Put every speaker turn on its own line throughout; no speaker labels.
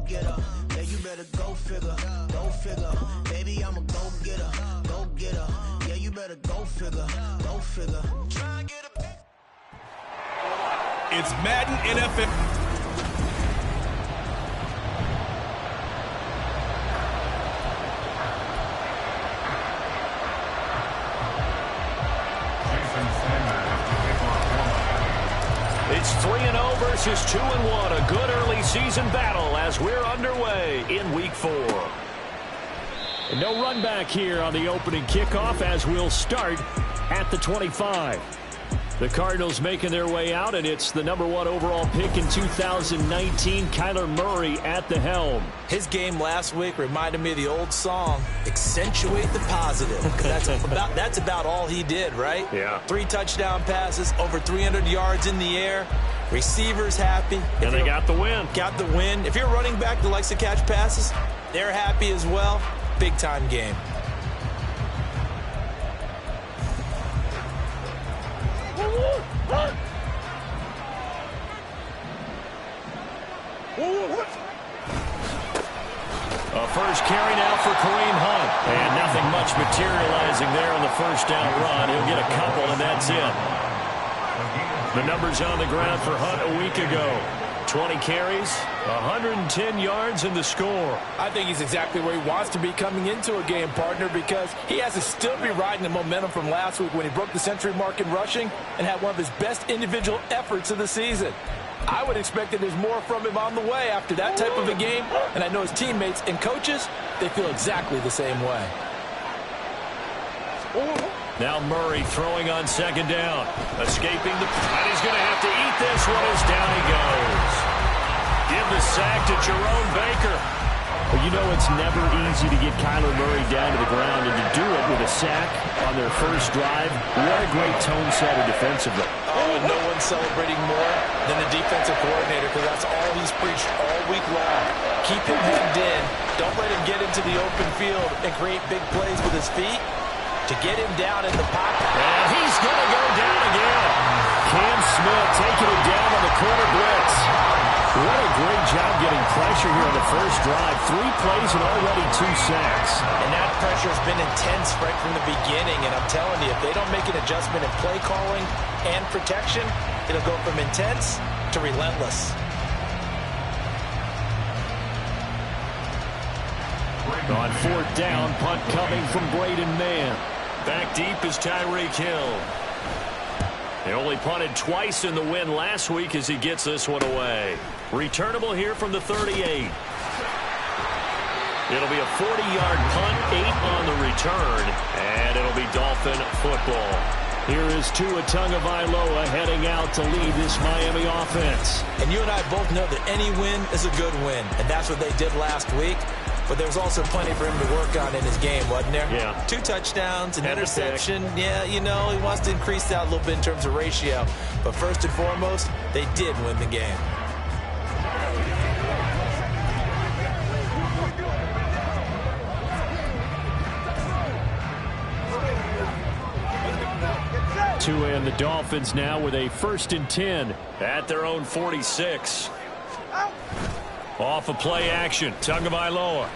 getter. Yeah, you better go figure, go figure. Baby, I'm a go getter, go getter. Yeah, you better go figure, go figure. Try and get a.
It's Madden NFL.
It's 3-0 versus 2-1. A good early season battle as we're underway in Week 4. And no run back here on the opening kickoff as we'll start at the 25. The Cardinals making their way out, and it's the #1 overall pick in 2019, Kyler Murray at the helm.
His game last week reminded me of the old song, accentuate the positive. That's about all he did, right?
Yeah.
3 touchdown passes, over 300 yards in the air. Receivers happy.
And they got the win.
Got the win. If you're a running back that likes to catch passes, they're happy as well. Big-time game.
A first carry now for Kareem Hunt. And nothing much materializing there on the first down run. He'll get a couple, and that's it. The numbers on the ground for Hunt a week ago. 20 carries, 110 yards in the score.
I think he's exactly where he wants to be coming into a game, partner, because he has to still be riding the momentum from last week when he broke the century mark in rushing and had one of his best individual efforts of the season. I would expect that there's more from him on the way after that type of a game, and I know his teammates and coaches, they feel exactly the same way.
Now Murray throwing on second down. Escaping the... And he's going to have to eat this one as down he goes. Give the sack to Jerome Baker.
Well, you know it's never easy to get Kyler Murray down to the ground, and to do it with a sack on their first drive, what a great tone setter defensively.
Oh, and no one's celebrating more than the defensive coordinator, because that's all he's preached all week long. Keep him hemmed in. Don't let him get into the open field and create big plays with his feet. To get him down in the pocket.
And he's going to go down again.
Cam Smith taking it down on the corner blitz. What a great job getting pressure here on the first drive. 3 plays and already 2 sacks.
And that pressure has been intense right from the beginning. And I'm telling you, if they don't make an adjustment in play calling and protection, it'll go from intense to relentless.
On 4th down, punt coming from Braden Mann.
Back deep is Tyreek Hill. He only punted twice in the win last week as he gets this one away. Returnable here from the 38. It'll be a 40-yard punt, 8 on the return, and it'll be Dolphin football.
Here is Tua Tagovailoa heading out to lead this Miami offense.
And you and I both know that any win is a good win, and that's what they did last week. But there was also plenty for him to work on in his game, wasn't there?
Yeah.
2 touchdowns, an interception. Yeah, you know, he wants to increase that a little bit in terms of ratio. But first and foremost, they did win the game.
Tua and the Dolphins now with a 1st and 10.
At their own 46. Off of play action, Tagovailoa.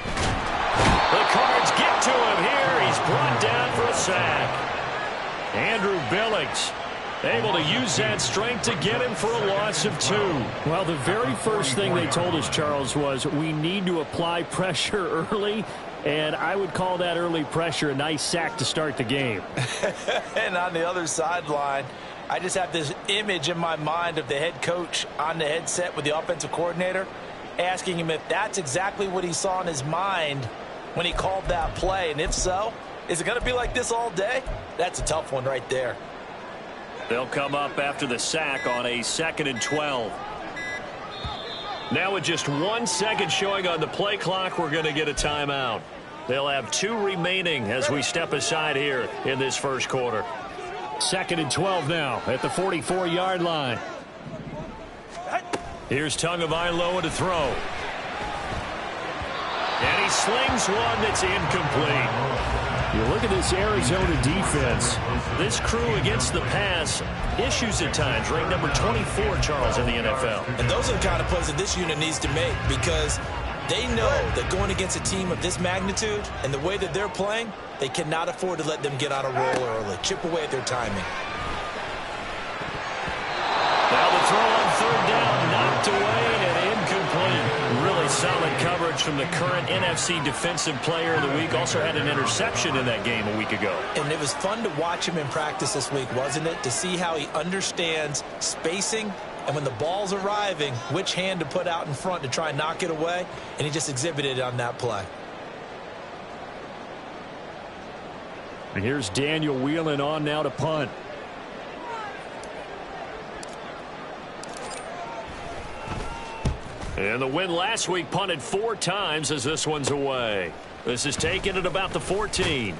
The Cards get to him here. He's brought down for a sack. Andrew Billings able to use that strength to get him for a loss of 2.
Well, the very first thing they told us, Charles, was we need to apply pressure early, and I would call that early pressure a nice sack to start the game.
And on the other sideline, I just have this image in my mind of the head coach on the headset with the offensive coordinator asking him if that's exactly what he saw in his mind when he called that play. And if so, is it going to be like this all day? That's a tough one right there.
They'll come up after the sack on a 2nd and 12. Now with just 1 second showing on the play clock, we're going to get a timeout. They'll have 2 remaining as we step aside here in this first quarter.
2nd and 12 now at the 44-yard line.
Here's Tagovailoa to throw. And he slings one that's incomplete.
You look at this Arizona defense. This crew against the pass, issues at times, ranked number 24, Charles, in the NFL.
And those are the kind of plays that this unit needs to make because they know that going against a team of this magnitude and the way that they're playing, they cannot afford to let them get on a roll early. Chip away at their timing.
Now the throw on third down, knocked away and incomplete. Really solid coverage from the current NFC Defensive Player of the Week. Also had an interception in that game a week ago.
And it was fun to watch him in practice this week, wasn't it? To see how he understands spacing and when the ball's arriving, which hand to put out in front to try and knock it away. And he just exhibited it on that play.
And here's Daniel Whelan on now to punt. And the win last week punted 4 times as this one's away. This is taken at about the 14.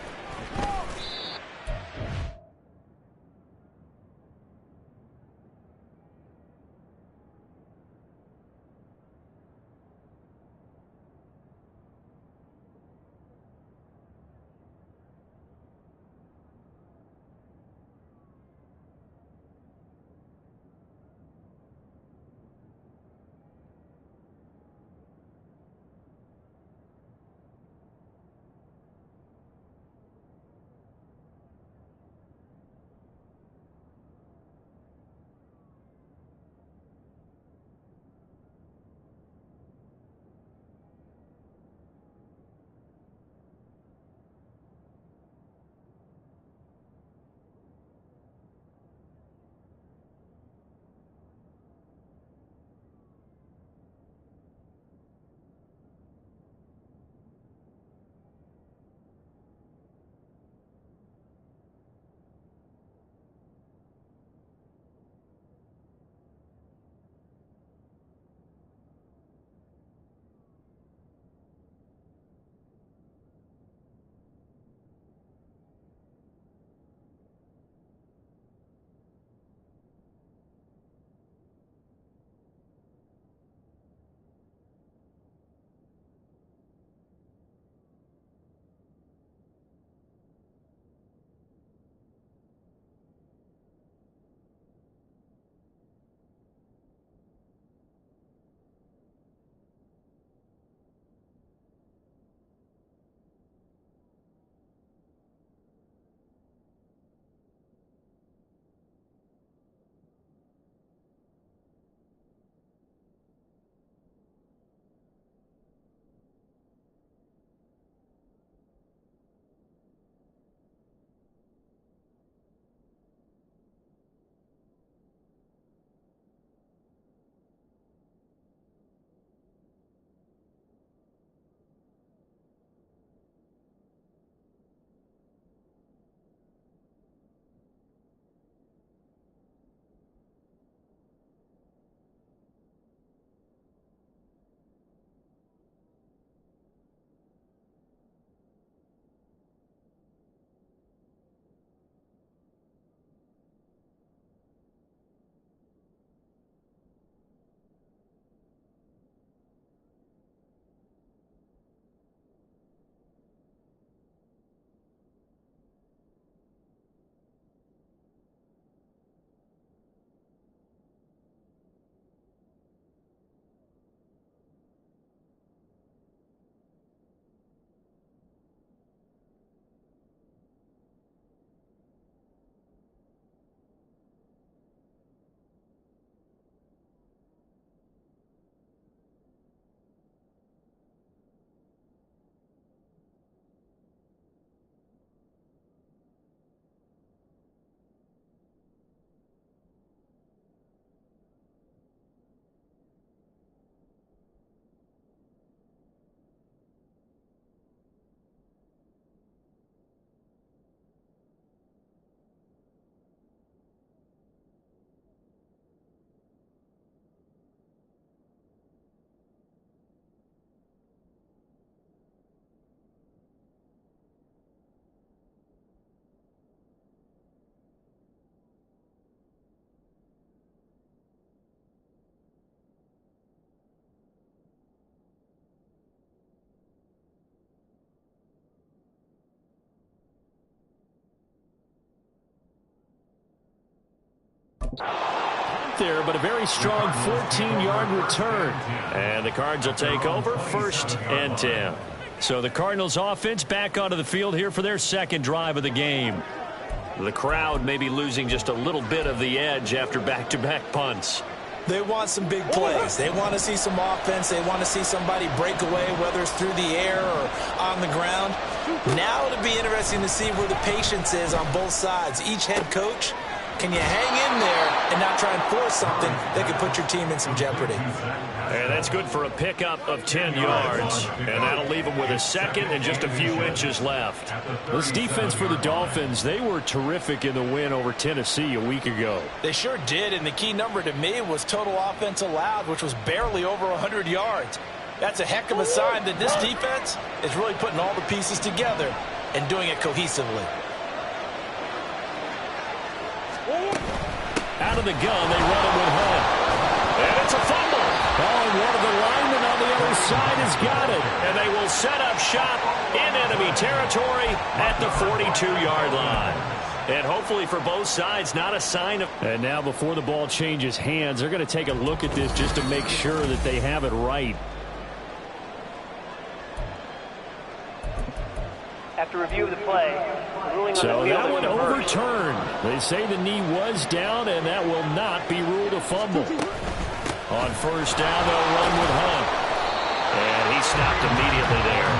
There, but a very strong 14-yard return. And the Cards will take over 1st and 10. So the Cardinals offense back onto the field here for their second drive of the game. The crowd may be losing just a little bit of the edge after back-to-back punts.
They want some big plays. They want to see some offense. They want to see somebody break away, whether it's through the air or on the ground. Now it'll be interesting to see where the patience is on both sides. Each head coach, can you hang in there and not try and force something that could put your team in some jeopardy?
And that's good for a pickup of 10 yards. And that'll leave them with a second and just a few inches left. This defense for the Dolphins, they were terrific in the win over Tennessee a week ago.
They sure did, and the key number to me was total offense allowed, which was barely over 100 yards. That's a heck of a sign that this defense is really putting all the pieces together and doing it cohesively.
Out of the gun, they run it with Hunt. And it's a fumble. Oh, and one of the linemen on the other side has got it. And they will set up shop in enemy territory at the 42-yard line. And hopefully for both sides, not a sign of... And now before the ball changes hands, they're going to take a look at this just to make sure that they have it right.
After review of the play, ruling
so
on the
that one
reversed.
overturned. They say the knee was down, and that will not be ruled a fumble. On first down, they'll run with Hunt. And he stopped immediately there.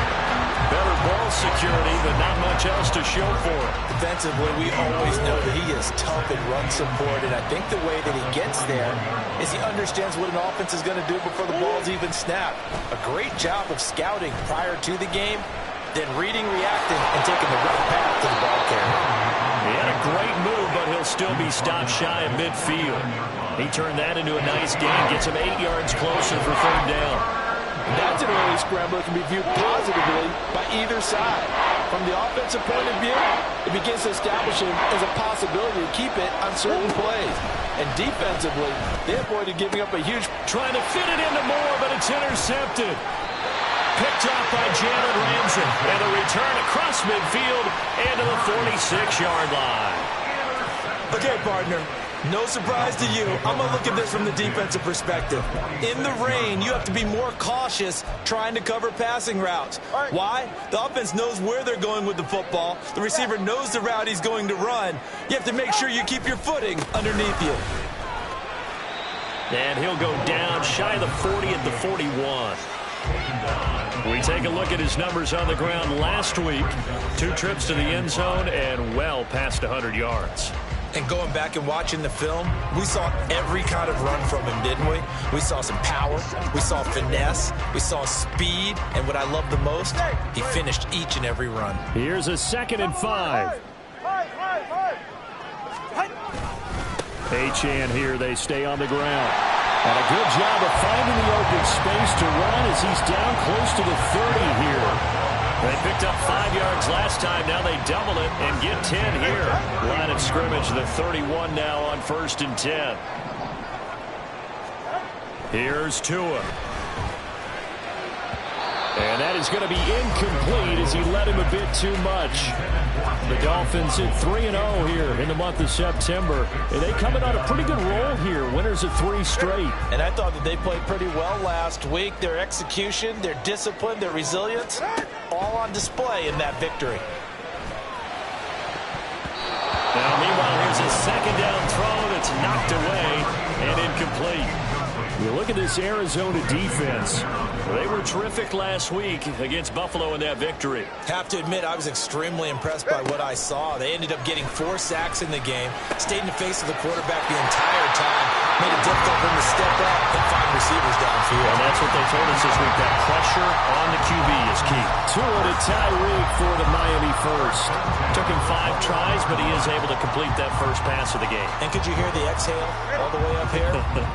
Better ball security, but not much else to show for it.
Defensively, we always know that he is tough and run support, and I think the way that he gets there is he understands what an offense is going to do before the ball's even snapped. A great job of scouting prior to the game, then reading, reacting, and taking the right path to the ball carrier.
He had a great move, but he'll still be stopped shy of midfield. He turned that into a nice gain, gets him 8 yards closer for third down.
That's an early scrambler that can be viewed positively by either side. From the offensive point of view, it begins to establish him as a possibility to keep it on certain plays. And defensively, they avoided giving up a huge...
Trying to fit it into Moore, but it's intercepted. Picked off by Jalen Ramsey. And a return across midfield into the 46-yard line.
Okay, partner. No surprise to you. I'm going to look at this from the defensive perspective. In the rain, you have to be more cautious trying to cover passing routes. Why? The offense knows where they're going with the football. The receiver knows the route he's going to run. You have to make sure you keep your footing underneath you.
And he'll go down shy of the 40 at the 41. We take a look at his numbers on the ground last week. 2 trips to the end zone and well past 100 yards.
And going back and watching the film, we saw every kind of run from him, didn't we? We saw some power, we saw finesse, we saw speed, and what I love the most, he finished each and every run.
Here's a 2nd and 5. Achane here, they stay on the ground. And a good job of finding the open space to run as he's down close to the 30 here. They picked up 5 yards last time. Now they double it and get 10 here. Line of scrimmage, the 31 now on 1st and 10. Here's Tua. And that is going to be incomplete as he led him a bit too much. The Dolphins hit 3-0 here in the month of September. And they coming on a pretty good roll here. Winners of 3 straight.
And I thought that they played pretty well last week. Their execution, their discipline, their resilience, all on display in that victory.
Now, meanwhile, here's a 2nd down throw that's knocked away and incomplete. You look at this Arizona defense. They were terrific last week against Buffalo in that victory.
Have to admit, I was extremely impressed by what I saw. They ended up getting 4 sacks in the game, stayed in the face of the quarterback the entire time, made it difficult for him to step up and find receivers downfield.
And that's what they told us this week. That pressure on the QB is key. Tua to Tyreek for the Miami first. Took him 5 tries, but he is able to complete that first pass of the game.
And could you hear the exhale all the way up here?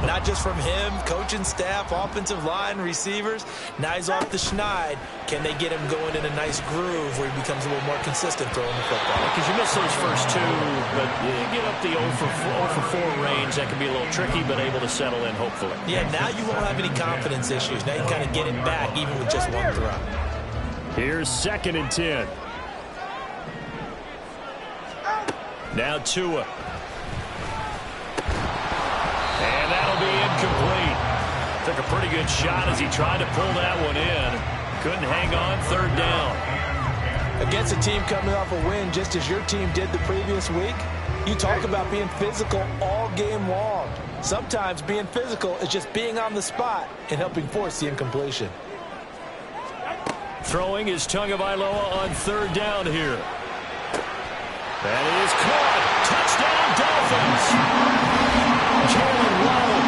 Not just from him, coaching staff, offensive line, receivers. Now he's off the schneid. Can they get him going in a nice groove where he becomes a little more consistent throwing the football?
Because you miss those first 2, but you get up the 0 for 4 range. That can be a little tricky, but able to settle in, hopefully.
Yeah, now you won't have any confidence issues. Now you can kind of get it back even with just 1 throw.
Here's 2nd and 10. Now Tua. Took a pretty good shot as he tried to pull that one in. Couldn't hang on. Third down.
Against a team coming off a win just as your team did the previous week, you talk about being physical all game long. Sometimes being physical is just being on the spot and helping force the incompletion.
Throwing is Tagovailoa on third down here. That is caught. Touchdown, Dolphins. Jalen Waddle,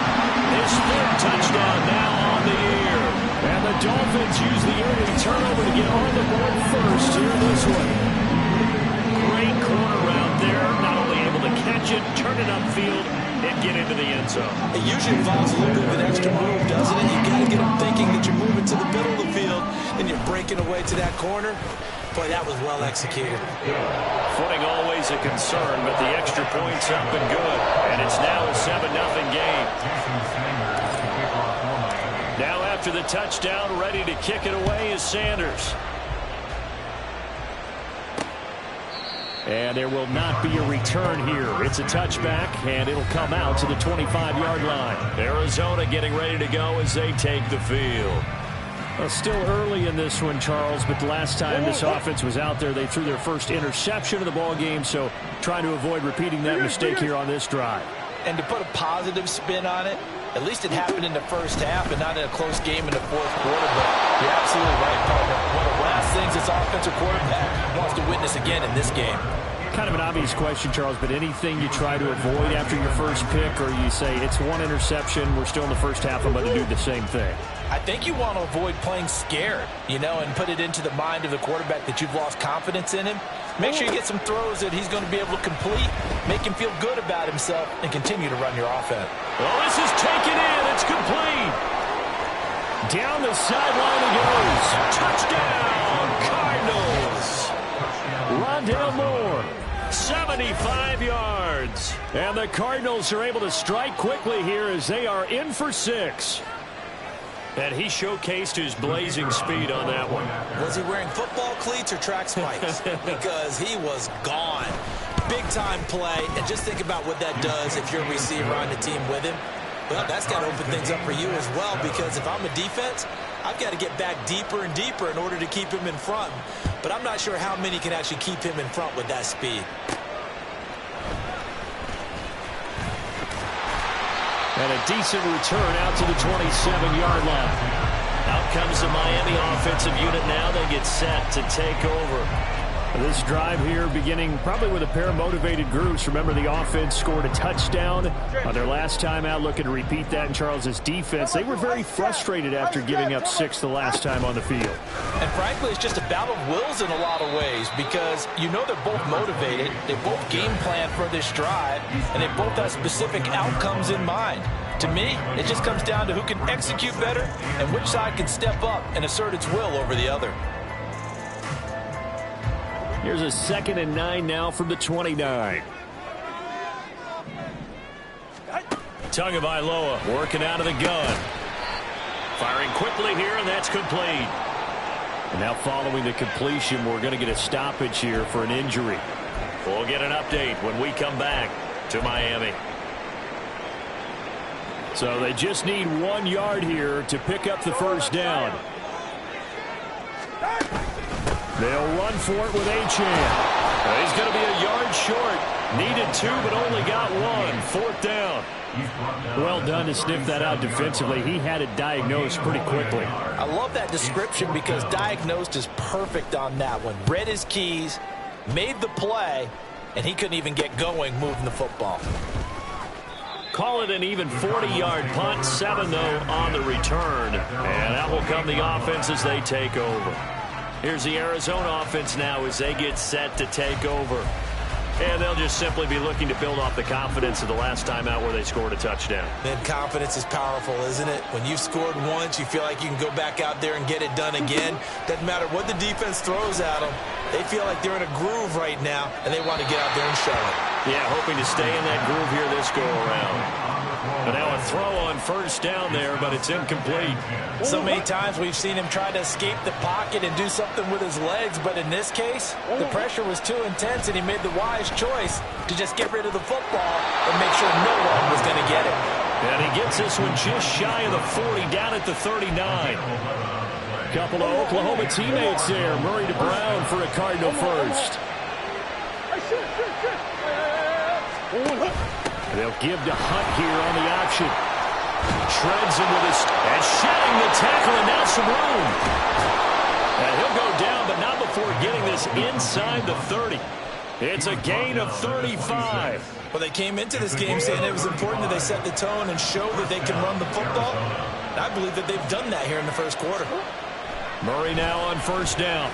his third touchdown now on the year. And the Dolphins use the early turnover to get on the board first here this one. Great corner route there. Not only able to catch it, turn it upfield, and get into the end zone.
It usually involves a little bit of an extra move, doesn't it? You got to get them thinking that you're moving to the middle of the field and you're breaking away to that corner. Boy, that was well executed.
Footing always a concern, but the extra point's up and good. And it's now a 7-0 game. Now after the touchdown, ready to kick it away is Sanders. And there will not be a return here. It's a touchback, and it'll come out to the 25-yard line. Arizona getting ready to go as they take the field. Well, still early in this one, Charles, but the last time this offense was out there, they threw their first interception of the ball game, so trying to avoid repeating that mistake here on this drive.
And to put a positive spin on it, at least it happened in the first half and not in a close game in the fourth quarter. But you're absolutely right, partner. One of the last things this offensive quarterback wants to witness again in this game.
Kind of an obvious question, Charles, but anything you try to avoid after your first pick, or you say it's one interception, we're still in the first half, I'm going to do the same thing?
I think you want to avoid playing scared, and put it into the mind of the quarterback that you've lost confidence in him. Make sure you get some throws that he's going to be able to complete, make him feel good about himself, and continue to run your offense.
Well, this is taken in. It's complete. Down the sideline he goes. Touchdown, Cardinals. Rondale Moore, 75 yards. And the Cardinals are able to strike quickly here as they are in for 6. And he showcased his blazing speed on that one.
Was he wearing football cleats or track spikes? Because he was gone. Big-time play, and just think about what that does if you're a receiver on the team with him. Well, that's got to open things up for you as well, because if I'm a defense, I've got to get back deeper and deeper in order to keep him in front. But I'm not sure how many can actually keep him in front with that speed.
And a decent return out to the 27-yard line. Out comes the Miami offensive unit now. They get set to take over. This drive here beginning probably with a pair of motivated groups. Remember, the offense scored a touchdown on their last time out. Looking to repeat that in Charles's defense. They were very frustrated after giving up 6 the last time on the field.
And frankly, it's just a battle of wills in a lot of ways, because they're both motivated. They both game plan for this drive, and they both have specific outcomes in mind. To me, it just comes down to who can execute better and which side can step up and assert its will over the other.
Here's a 2nd and 9 now from the 29. Tagovailoa working out of the gun. Firing quickly here, and that's complete. And now following the completion, we're going to get a stoppage here for an injury. We'll get an update when we come back to Miami. So they just need 1 yard here to pick up the first down. They'll run for it with Achane. He's going to be a yard short. Needed 2, but only got 1. 4th down. Well done to sniff that out defensively. He had it diagnosed pretty quickly.
I love that description, because diagnosed is perfect on that one. Read his keys, made the play, and he couldn't even get going moving the football.
Call it an even 40-yard punt. 7, though, on the return. And that will come the offense as they take over. Here's the Arizona offense now as they get set to take over. And they'll just simply be looking to build off the confidence of the last time out where they scored a touchdown.
Then confidence is powerful, isn't it? When you've scored once, you feel like you can go back out there and get it done again. Doesn't matter what the defense throws at them. They feel like they're in a groove right now, and they want to get out there and show it.
Yeah, hoping to stay in that groove here this go-around. But now a throw on first down there, but it's incomplete.
So many times we've seen him try to escape the pocket and do something with his legs, but in this case, the pressure was too intense, and he made the wise choice to just get rid of the football and make sure no one was going to get it.
And he gets this one just shy of the 40, down at the 39. Couple of Oklahoma teammates there. Murray to Brown for a Cardinal first. They'll give to Hunt here on the option. Shreds him with his... And shedding the tackle, and now some room. And he'll go down, but not before getting this inside the 30. It's a gain of 35.
Well, they came into this game saying it was important that they set the tone and show that they can run the football. And I believe that they've done that here in the first quarter.
Murray now on first down.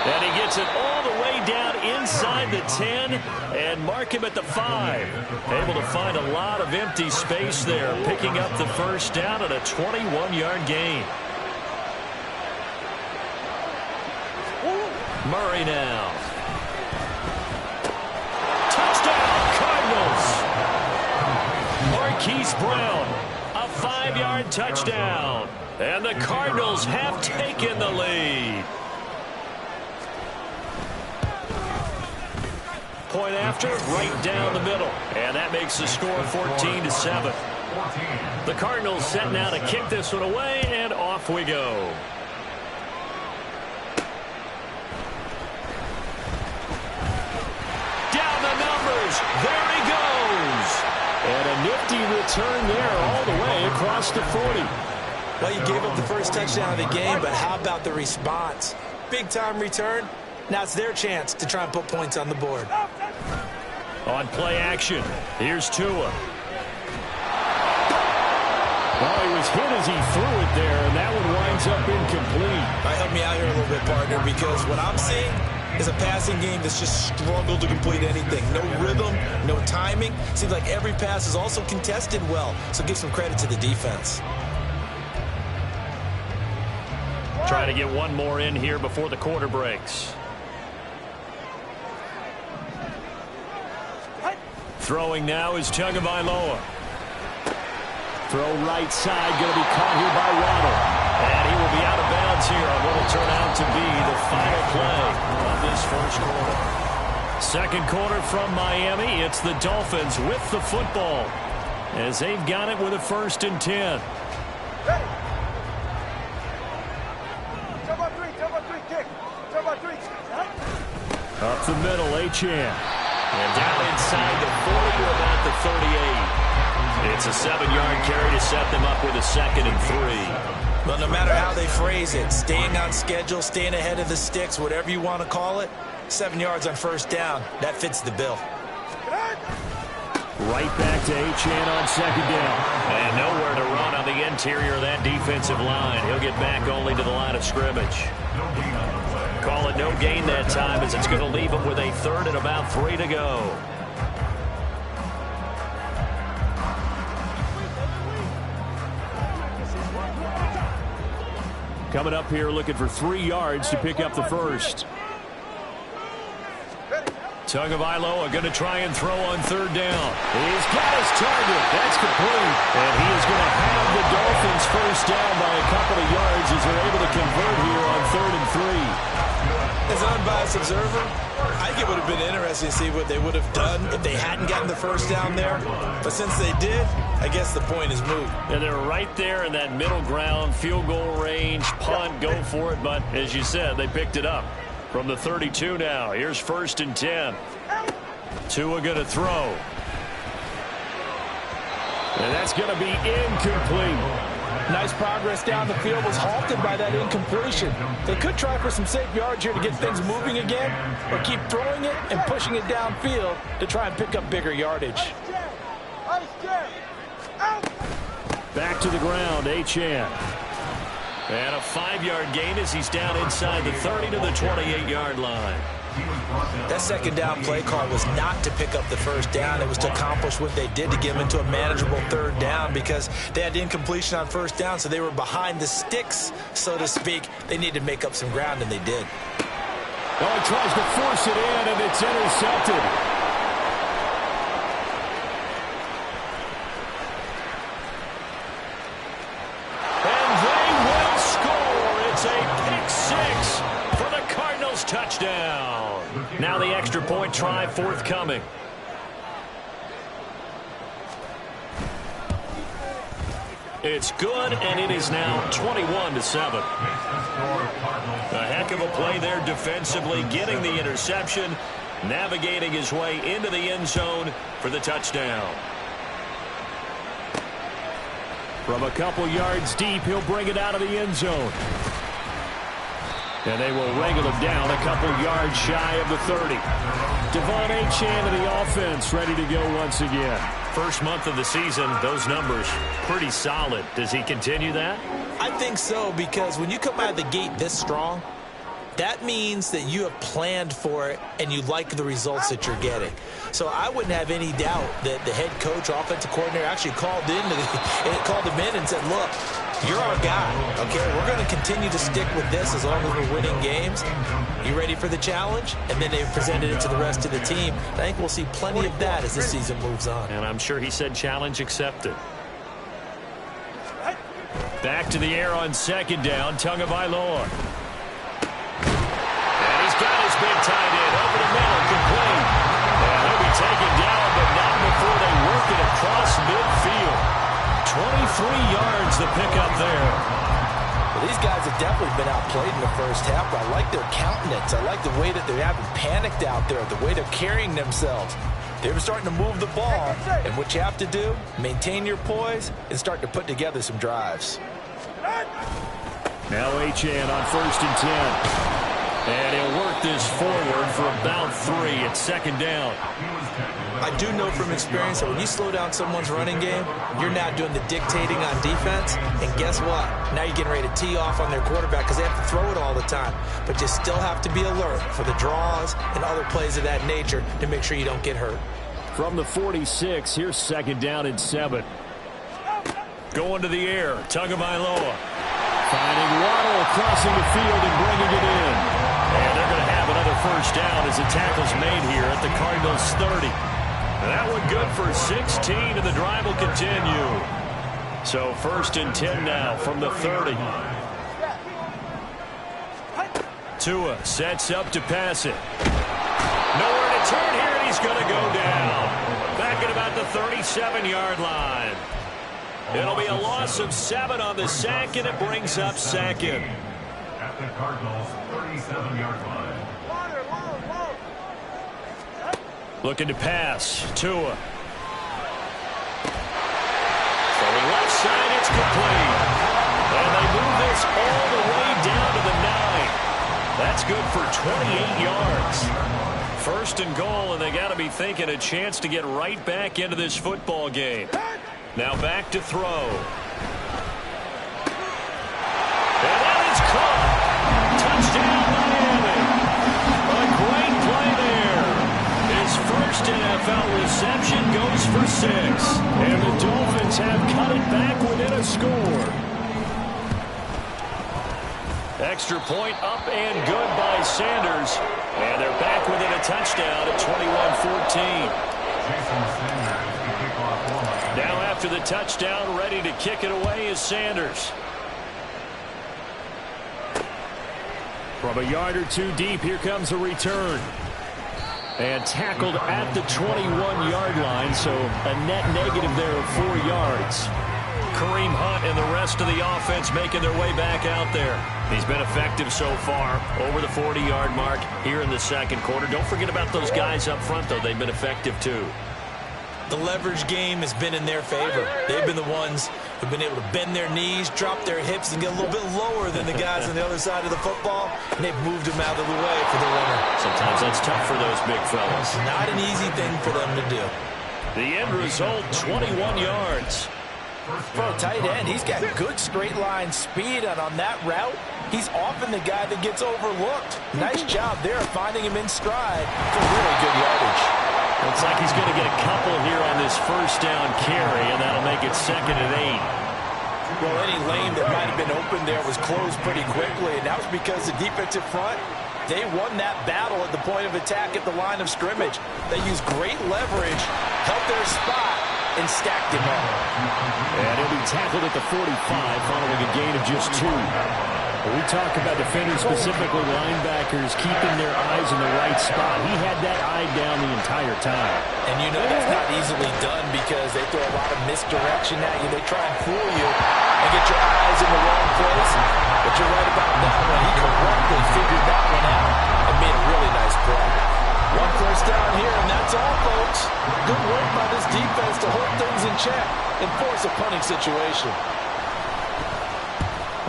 And he gets it all the way down inside the 10 and mark him at the 5. Able to find a lot of empty space there, picking up the first down at a 21-yard gain. Murray now. Touchdown, Cardinals. Marquise Brown, a 5-yard touchdown. And the Cardinals have taken the lead. Point after, right down the middle. And that makes the score 14-7. The Cardinals set now to kick this one away, and off we go. There he goes. And a nifty return there all the way across the 40.
Well, you gave up the first touchdown of the game, but how about the response? Big-time return. Now it's their chance to try and put points on the board.
On play action, here's Tua. Well, he was hit as he threw it there, and that one winds up incomplete.
All right, help me out here a little bit, partner, because what I'm seeing is a passing game that's just struggled to complete anything. No rhythm, no timing. Seems like every pass is also contested well, so give some credit to the defense.
Try to get one more in here before the quarter breaks. Throwing now is Tagovailoa. Throw right side, going to be caught here by Waddle. And he will be out of bounds here on what will turn out to be the final play of this first quarter. Second quarter from Miami. It's the Dolphins with the football as they've got it with a 1st and 10. Up the middle, Achane. And down inside the 40 or about the 38. It's a 7-yard carry to set them up with a 2nd and 3.
Well, no matter how they phrase it, staying on schedule, staying ahead of the sticks, whatever you want to call it, 7 yards on first down, that fits the bill.
Right back to Achane on 2nd down. And nowhere to run on the interior of that defensive line. He'll get back only to the line of scrimmage. Call it no gain that time as it's going to leave him with a 3rd and about 3 to go. Coming up here looking for 3 yards to pick up the first. Tagovailoa going to try and throw on 3rd down. He's got his target. That's complete. And he is going to have the Dolphins first down by a couple of yards as they're able to convert here on 3rd and 3.
As an unbiased observer, I think it would have been interesting to see what they would have done if they hadn't gotten the first down there. But since they did, I guess the point is moot.
And they're right there in that middle ground, field goal range, punt, go for it. But as you said, they picked it up from the 32 now. Here's 1st and 10. Tua going to throw. And that's going to be incomplete.
Nice progress down the field, was halted by that incompletion. They could try for some safe yards here to get things moving again, or keep throwing it and pushing it downfield to try and pick up bigger yardage.
Back to the ground, Achane. And a 5-yard gain as he's down inside the 30 to the 28-yard line.
That 2nd down play call was not to pick up the first down. It was to accomplish what they did to get them into a manageable 3rd down because they had incompletion on first down, so they were behind the sticks, so to speak. They needed to make up some ground, and they did.
Oh, he tries to force it in, and it's intercepted. And they will score. It's a pick 6 for the Cardinals touchdown. extra point try forthcoming. It's good, and it is now 21-7. A heck of a play there defensively, getting the interception, navigating his way into the end zone for the touchdown. From a couple yards deep, he'll bring it out of the end zone. And they will wrangle him down a couple yards shy of the 30. Devon Achane of the offense ready to go once again. First month of the season, those numbers pretty solid. Does he continue that?
I think so, because when you come out of the gate this strong, that means that you have planned for it and you like the results that you're getting. So I wouldn't have any doubt that the head coach, offensive coordinator, actually called him in and said, look, you're our guy, okay? We're going to continue to stick with this as long as we're winning games. You ready for the challenge? And then they presented it to the rest of the team. I think we'll see plenty of that as the season moves on.
And I'm sure he said challenge accepted. Back to the air on second down, Tagovailoa. And he's got his big tight end over the middle, complete. And he'll be taken down, but not before they work it across midfield. 23 yards the pickup there.
Well, these guys have definitely been outplayed in the first half, but I like their countenance. I like the way that they haven't panicked out there, the way they're carrying themselves. They're starting to move the ball, and what you have to do, maintain your poise and start to put together some drives.
Now Achane on 1st and 10. And he'll work this forward for about 3 at second down.
I do know from experience that when you slow down someone's running game, you're now doing the dictating on defense. And guess what? Now you're getting ready to tee off on their quarterback because they have to throw it all the time. But you still have to be alert for the draws and other plays of that nature to make sure you don't get hurt.
From the 46, here's second down and 7. Going to the air, Tagovailoa. Finding Waddle, crossing the field and bringing it in. And they're going to have another first down as the tackle's made here at the Cardinals' 30. That one good for 16, and the drive will continue. So 1st and 10 now from the 30. Tua sets up to pass it. Nowhere to turn here, and he's going to go down. Back at about the 37-yard line. It'll be a loss of 7 on the sack, and it brings up second.
At the Cardinals' 37-yard line.
Looking to pass. Tua. From the left side, it's complete. And they move this all the way down to the 9. That's good for 28 yards. 1st and goal, and they got to be thinking a chance to get right back into this football game. Now back to throw. And that is caught. Touchdown, Miami. A great play there. His first NFL reception goes for 6. And the Dolphins have cut it back within a score. Extra point up and good by Sanders. And they're back within a touchdown at 21-14. Now after the touchdown, ready to kick it away is Sanders. From a yard or 2 deep, here comes a return. And tackled at the 21-yard line, so a net negative there of 4 yards. Kareem Hunt and the rest of the offense making their way back out there. He's been effective so far, over the 40-yard mark here in the second quarter. Don't forget about those guys up front, though. They've been effective, too.
The leverage game has been in their favor. They've been the ones who've been able to bend their knees, drop their hips, and get a little bit lower than the guys on the other side of the football, and they've moved them out of the way for the runner.
Sometimes that's tough for those big fellas.
Not an easy thing for them to do.
The end result, 21 yards.
For a tight end, he's got good straight line speed, and on that route, he's often the guy that gets overlooked. Nice job there finding him in stride for really good yardage.
Looks like he's going to get a couple here on this first down carry, and that'll make it 2nd and 8.
Well, any lane that might have been open there was closed pretty quickly, and that was because the defensive front, they won that battle at the point of attack at the line of scrimmage. They used great leverage, held their spot, and stacked him up.
And he'll be tackled at the 45 following a gain of just 2. We talk about defenders, specifically linebackers, keeping their eyes in the right spot. He had that eye down the entire time.
And you know that's not easily done because they throw a lot of misdirection at you. They try and fool you and get your eyes in the wrong place. But you're right about that one. He correctly figured that one out and made a really nice play. One first down here, and that's all, folks. Good work by this defense to hold things in check and force a punting situation.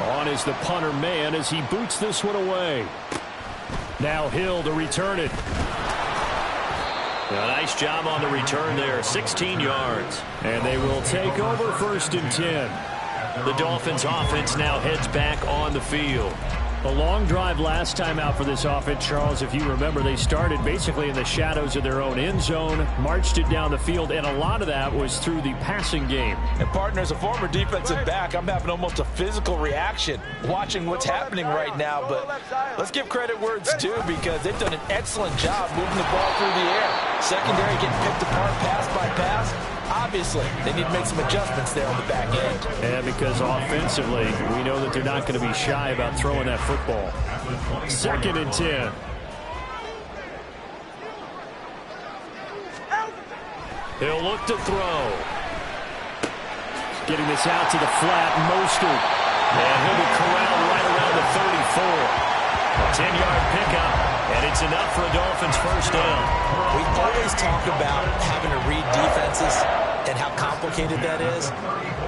On is the punter man as he boots this one away. Now Hill to return it.
A nice job on the return there, 16 yards.
And they will take over 1st and 10.
The Dolphins offense now heads back on the field.
A long drive last time out for this offense, Charles. If you remember, they started basically in the shadows of their own end zone, marched it down the field, and a lot of that was through the passing game.
And partner, as a former defensive back, I'm having almost a physical reaction watching what's happening right now. But let's give credit where it's due because they've done an excellent job moving the ball through the air. Secondary getting picked apart pass by pass. Obviously, they need to make some adjustments there on the back end.
Yeah, because offensively, we know that they're not going to be shy about throwing that football. 2nd and 10.
He'll look to throw.
Getting this out to the flat, Mostert.
And he'll be corralled right around the 34. A 10-yard pickup, and it's enough for a Dolphins first down.
We always talk about having to read defenses and how complicated that is.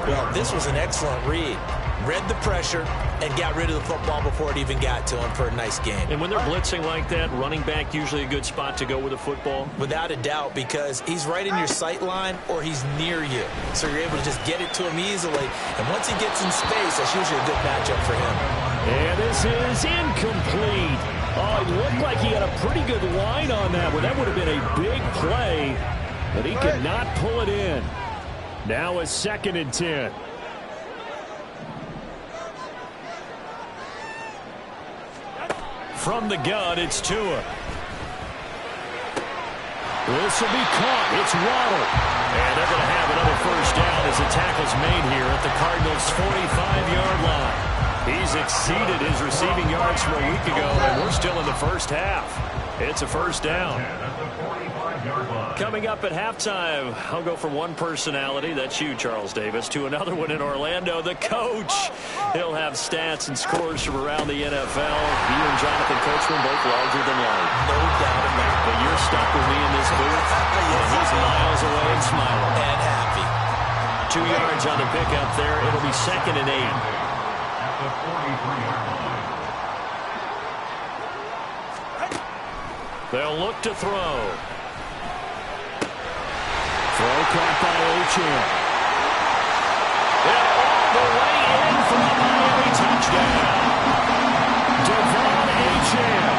Well, this was an excellent read. Read the pressure and got rid of the football before it even got to him for a nice gain.
And when they're blitzing like that, running back usually a good spot to go with the football?
Without a doubt, because he's right in your sight line or he's near you. So you're able to just get it to him easily. And once he gets in space, that's usually a good matchup for him.
And this is incomplete. Oh, it looked like he had a pretty good line on that one. That would have been a big play, but he could not pull it in. Now a 2nd and 10. From the gun, it's Tua. This will be caught. It's Waddle.
And they're going to have another first down as the tackle's made here at the Cardinals' 45-yard line. He's exceeded his receiving yards from a week ago, and we're still in the first half. It's a first down. Coming up at halftime, I'll go from one personality, that's you, Charles Davis, to another one in Orlando, the coach. He'll have stats and scores from around the NFL. He and Jonathan Coachman both larger than life.
No doubt about it.
But you're stuck with me in this booth, and he's miles away and smiling.
And happy.
2 yards on the pickup there. It'll be 2nd and 8. They'll look to throw.
Throw caught by O'Chan.
And all the way in for a Miami touchdown.
Devon Achane,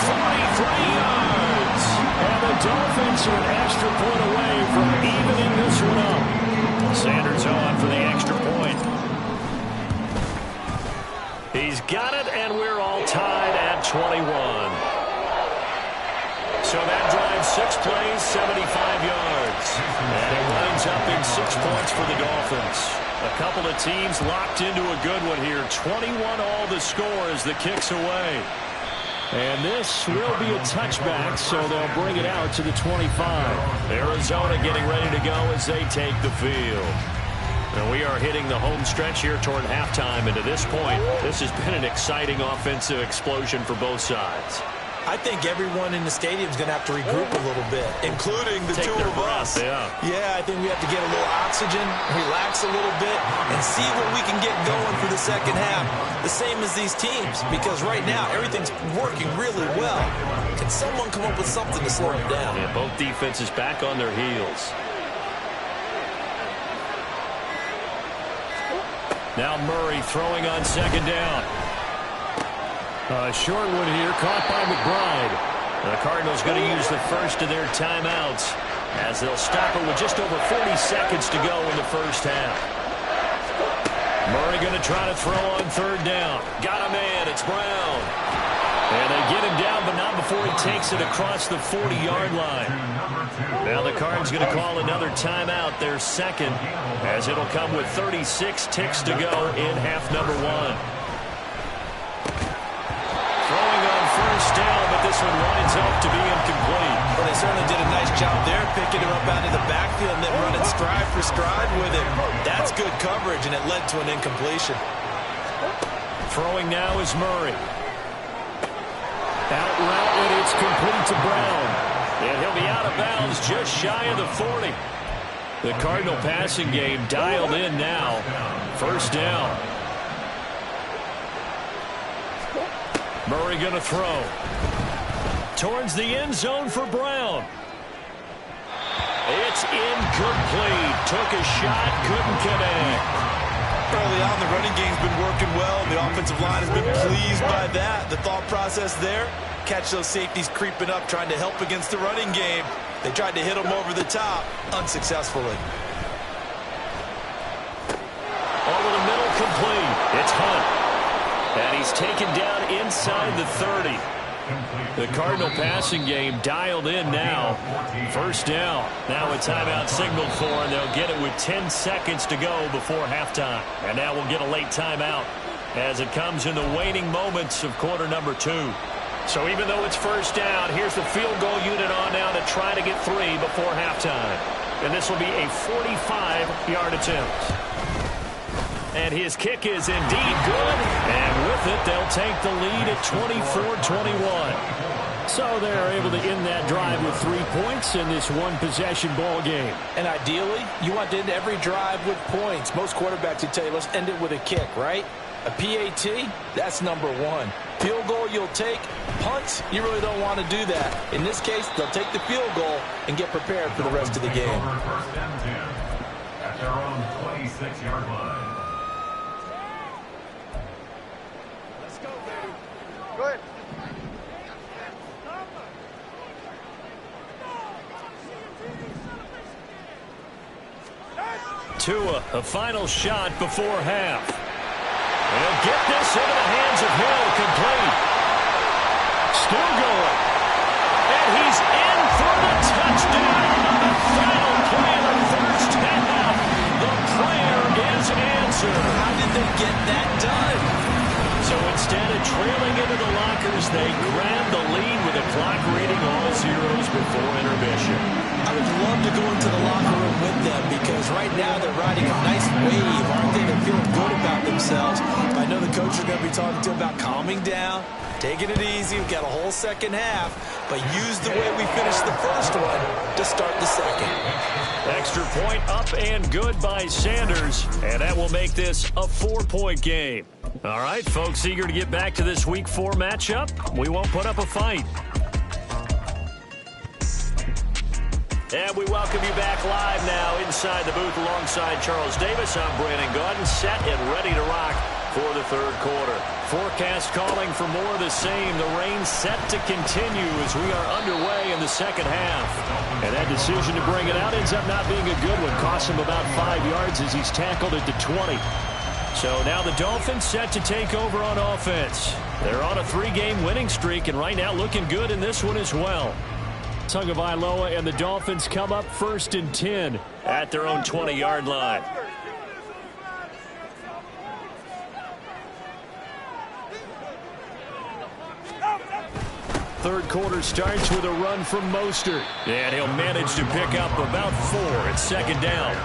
43 yards. And the Dolphins are an extra point away from evening this one up.
Sanders on for the extra point. He's got it, and we're all tied at 21. So that drives 6 plays, 75 yards. And it winds up in 6 points for the Dolphins. A couple of teams locked into a good one here. 21 all the score as the kick's away.
And this will be a touchback, so they'll bring it out to the 25.
Arizona getting ready to go as they take the field. And we are hitting the home stretch here toward halftime. And to this point, this has been an exciting offensive explosion for both sides.
I think everyone in the stadium is going to have to regroup a little bit, including the two of us. Yeah, I think we have to get a little oxygen, relax a little bit, and see what we can get going for the second half. The same as these teams, because right now everything's working really well. Can someone come up with something to slow them down?
Yeah, both defenses back on their heels. Now Murray throwing on 2nd down.
A short one here, caught by McBride.
The Cardinals going to use the first of their timeouts as they'll stop it with just over 40 seconds to go in the first half. Murray going to try to throw on 3rd down. Got a man, it's Brown. And they get him down, but not before he takes it across the 40-yard line. Now the Cards going to call another timeout, their second, as it'll come with 36 ticks to go in half number 1.
down, but this one winds up to be incomplete.
Well, they certainly did a nice job there, picking him up out of the backfield and then running stride for stride with him. That's good coverage, and it led to an incompletion.
Throwing now is Murray. Out route, and it's complete to Brown. And he'll be out of bounds just shy of the 40. The Cardinal passing game dialed in now. First down. Murray going to throw. Towards the end zone for Brown. It's incomplete. Took a shot, couldn't connect.
Early on, the running game's been working well, and the offensive line has been pleased by that. The thought process there, catch those safeties creeping up, trying to help against the running game. They tried to hit them over the top, unsuccessfully.
Over the middle, complete. It's Hunt. And he's taken down inside the 30. The Cardinal passing game dialed in now. First down. Now a timeout signaled for, and they'll get it with 10 seconds to go before halftime. And now we'll get a late timeout as it comes in the waning moments of quarter number 2. So even though it's first down, here's the field goal unit on now to try to get 3 before halftime. And this will be a 45-yard attempt. And his kick is indeed good. And with it, they'll take the lead at 24-21. So they're able to end that drive with 3 points in this one-possession ball game.
And ideally, you want to end every drive with points. Most quarterbacks would tell you, let's end it with a kick, right? A PAT, that's number 1. Field goal you'll take. Punts, you really don't want to do that. In this case, they'll take the field goal and get prepared for the rest of the game.
First and 10 at their own 26-yard line.
Good.
Tua, a final shot before half. They'll get this into the hands of Hill, complete. Still going. And he's in for the touchdown on the final play of the first half. The prayer is answered.
How did they get that done?
So instead of trailing into the lockers, they grab the lead with a clock reading all zeros before intermission.
I would love to go into the locker room with them because right now they're riding a nice wave, aren't they? They're feeling good about themselves. I know the coach is going to be talking to them about calming down, taking it easy. We've got a whole second half, but use the way we finished the first one to start the second.
Extra point up and good by Sanders, and that will make this a 4-point game. All right, folks, eager to get back to this Week 4 matchup. We won't put up a fight. And we welcome you back live now inside the booth alongside Charles Davis. I'm Brandon Gaudin, set and ready to rock for the third quarter. Forecast calling for more of the same. The rain set to continue as we are underway in the second half. And that decision to bring it out ends up not being a good one. Costs him about 5 yards as he's tackled at the 20. So now the Dolphins set to take over on offense. They're on a 3-game winning streak, and right now looking good in this one as well. Tagovailoa and the Dolphins come up first and 10 at their own 20-yard line. Third quarter starts with a run from Mostert. And he'll manage to pick up about 4 at second down.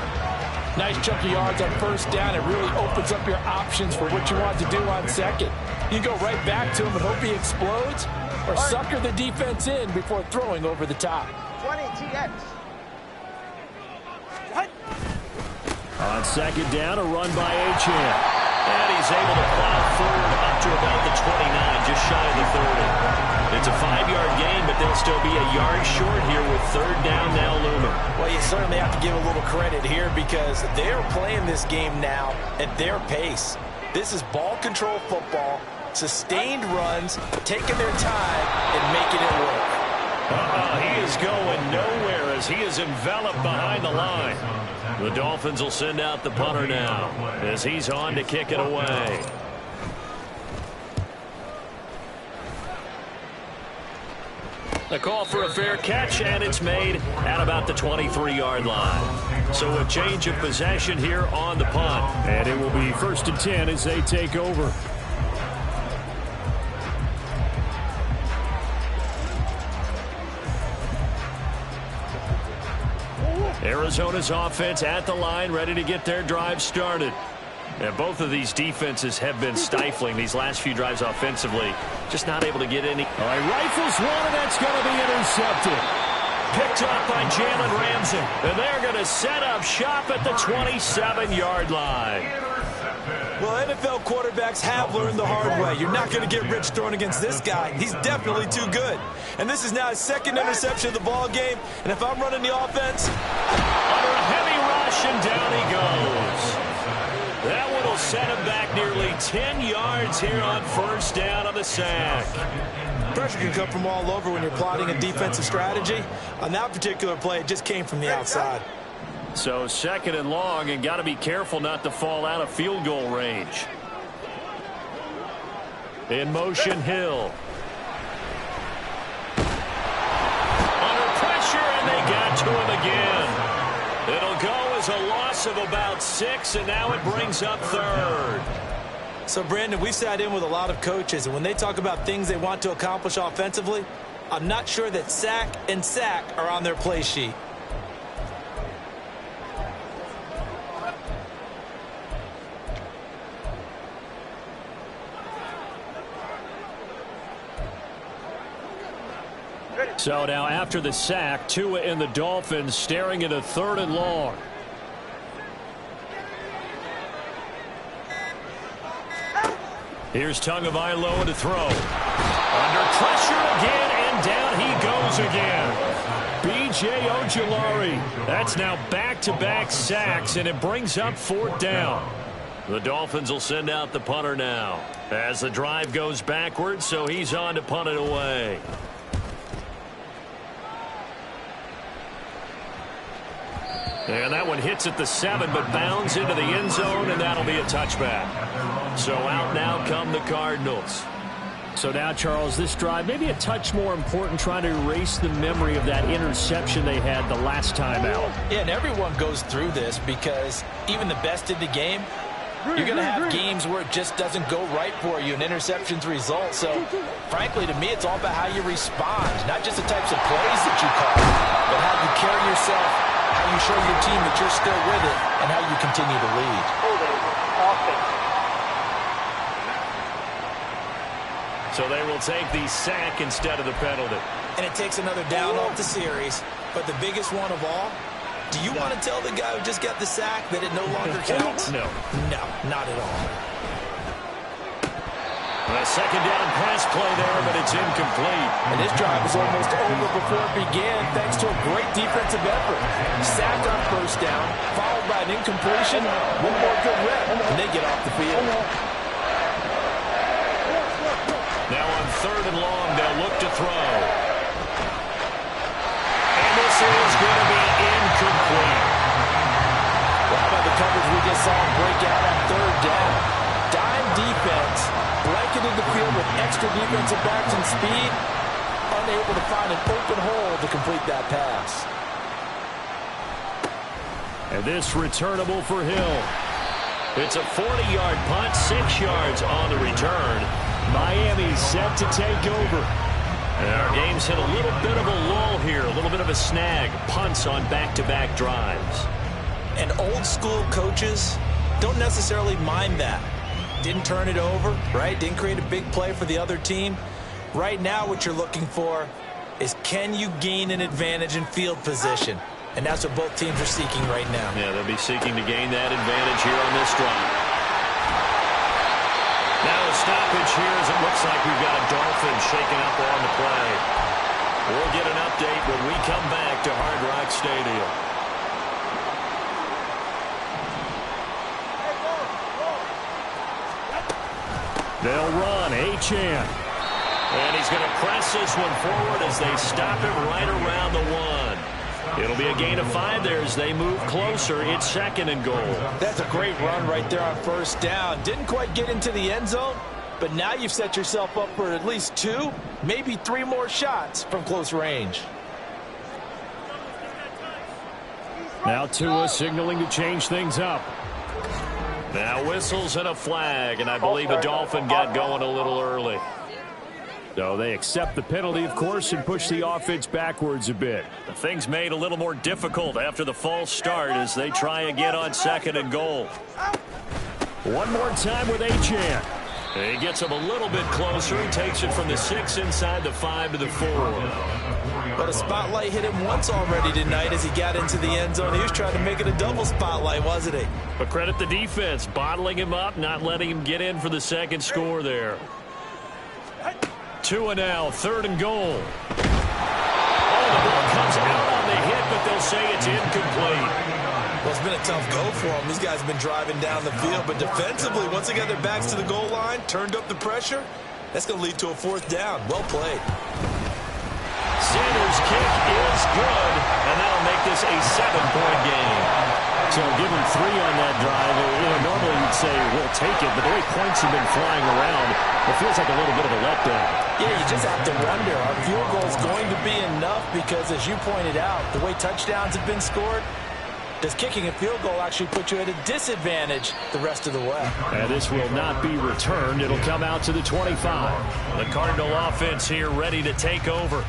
Nice chunk of yards on first down. It really opens up your options for what you want to do on second. You go right back to him and hope he explodes, or sucker the defense in before throwing over the top.
20 TX.
On second down, a run by Achane. And he's able to plow forward up to about the 29, just shy of the 30. It's a 5-yard gain, but they'll still be a yard short here with third down now looming.
Well, you certainly have to give a little credit here because they're playing this game now at their pace. This is ball control football, sustained runs, taking their time and making it work.
He is going nowhere as he is enveloped behind the line. The Dolphins will send out the punter now as he's on to kick it away. The call for a fair catch, and it's made at about the 23-yard line. So a change of possession here on the punt. And it will be first and 10 as they take over. Arizona's offense at the line, ready to get their drive started. And both of these defenses have been stifling these last few drives offensively. Just not able to get any.
All right, rifles one, and that's going to be intercepted.
Picked up by Jalen Ramsey. And they're going to set up shop at the 27-yard line.
Well, NFL quarterbacks have learned the hard way. You're not going to get rich throwing against this guy. He's definitely too good. And this is now his second interception of the ball game. And if I'm running the offense,
under a heavy rush, and down he goes. That one will set him back nearly 10 yards here on first down on the sack.
Pressure can come from all over when you're plotting a defensive strategy. On that particular play, it just came from the outside.
So 2nd and long, and got to be careful not to fall out of field goal range. In motion, Hill. Under pressure, and they got to him again. It'll go as a loss of about 6, and now it brings up 3rd.
So, Brandon, we sat in with a lot of coaches, and when they talk about things they want to accomplish offensively, I'm not sure that sack and sack are on their play sheet.
So now after the sack, Tua and the Dolphins staring at a 3rd and long. Here's Tagovailoa to throw. Under pressure again, and down he goes again. B.J. Ojulari. That's now back-to-back sacks, and it brings up 4th down. The Dolphins will send out the punter now as the drive goes backwards, so he's on to punt it away. And that one hits at the 7, but bounds into the end zone, and that'll be a touchback. So out now come the Cardinals. So now, Charles, this drive maybe a touch more important, trying to erase the memory of that interception they had the last time out.
Yeah, and everyone goes through this because even the best in the game, you're going to have games where it just doesn't go right for you, and interceptions result. So, frankly, to me, it's all about how you respond, not just the types of plays that you call, but how you carry yourself, how you show your team that you're still with it, and how you continue to lead.
So they will take the sack instead of the penalty.
And it takes another down off the series. But the biggest one of all, do you want to tell the guy who just got the sack that it no longer counts?
No.
No, not at all.
A 2nd down pass play there, but it's incomplete.
And this drive was almost over before it began thanks to a great defensive effort. Sack on 1st down, followed by an incompletion, one more good rep, and they get off the field.
Now on 3rd and long, they'll look to throw. And this is going to be incomplete.
Well, how about the coverage we just saw him break out on 3rd down? Dime defense, blanketed the field with extra defensive backs and speed, unable to find an open hole to complete that pass.
And this returnable for Hill. It's a 40-yard punt, 6 yards on the return. Miami set to take over. And our game's hit a little bit of a lull here, a little bit of a snag. Punts on back-to-back drives.
And old-school coaches don't necessarily mind that. Didn't turn it over, right? Didn't create a big play for the other team. Right now what you're looking for is, can you gain an advantage in field position? And that's what both teams are seeking right now.
Yeah, they'll be seeking to gain that advantage here on this drive. Now a stoppage here as it looks like we've got a Dolphins shaking up on the play. We'll get an update when we come back to Hard Rock Stadium. They'll run Achane. And he's going to press this one forward as they stop him right around the 1. It'll be a gain of 5 there as they move closer. It's 2nd and goal.
That's a great run right there on 1st down. Didn't quite get into the end zone, but now you've set yourself up for at least 2, maybe 3 more shots from close range.
Now Tua signaling to change things up. Now whistles and a flag, and I believe the Dolphin got going a little early. So they accept the penalty, of course, and push the offense backwards a bit.
Things made a little more difficult after the false start as they try again on 2nd and goal.
One more time with Achane.
He gets him a little bit closer. He takes it from the 6 inside the 5 to the 4.
But a spotlight hit him once already tonight as he got into the end zone. He was trying to make it a double spotlight, wasn't he?
But credit the defense, bottling him up, not letting him get in for the 2nd score there. 2 and now, 3rd and goal. Oh, the ball comes out on the hit, but they'll say it's incomplete.
Well, it's been a tough go for them. These guys have been driving down the field, but defensively, once they got their backs to the goal line, turned up the pressure, that's going to lead to a 4th down. Well played.
Sanders' kick is good, and that'll make this a 7-point game.
So give him 3 on that drive. Normally you'd say we'll take it, but the way points have been flying around, it feels like a little bit of a letdown.
Yeah, you just have to wonder, are field goals going to be enough? Because as you pointed out, the way touchdowns have been scored, does kicking a field goal actually put you at a disadvantage the rest of the way?
And this will not be returned. It'll come out to the 25.
The Cardinal offense here ready to take over.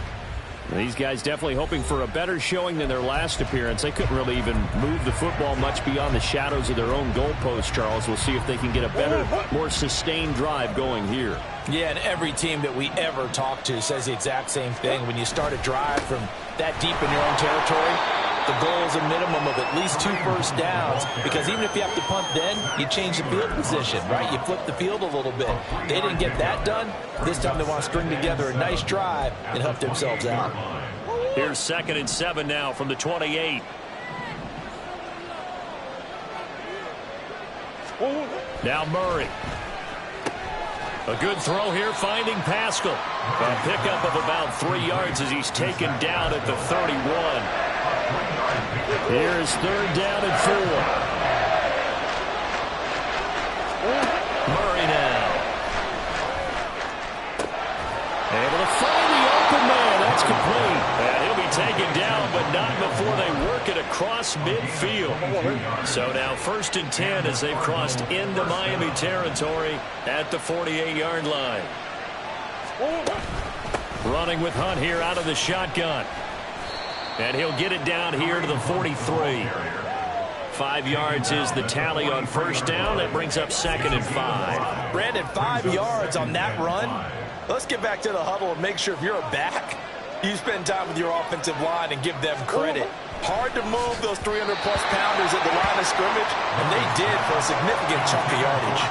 These guys definitely hoping for a better showing than their last appearance. They couldn't really even move the football much beyond the shadows of their own goalpost, Charles. We'll see if they can get a better, more sustained drive going here.
Yeah, and every team that we ever talk to says the exact same thing. When you start a drive from that deep in your own territory, the goal is a minimum of at least 2 first downs, because even if you have to punt then, you change the field position, right? You flip the field a little bit. They didn't get that done. This time they want to string together a nice drive and help themselves out.
Here's 2nd and 7 now from the 28. Now Murray. A good throw here, finding Pascal. A pickup of about 3 yards as he's taken down at the 31.
Here's 3rd down and 4.
Murray now.
Able to find the open man. That's complete.
And he'll be taken down, but not before they work it across midfield. So now 1st and 10 as they've crossed into Miami territory at the 48-yard line. Running with Hunt here out of the shotgun. And he'll get it down here to the 43. 5 yards is the tally on 1st down. That brings up 2nd and 5.
Brandon, 5 yards on that run. Let's get back to the huddle and make sure if you're a back, you spend time with your offensive line and give them credit. Hard to move those 300-plus pounders at the line of scrimmage, and they did for a significant chunk of yardage.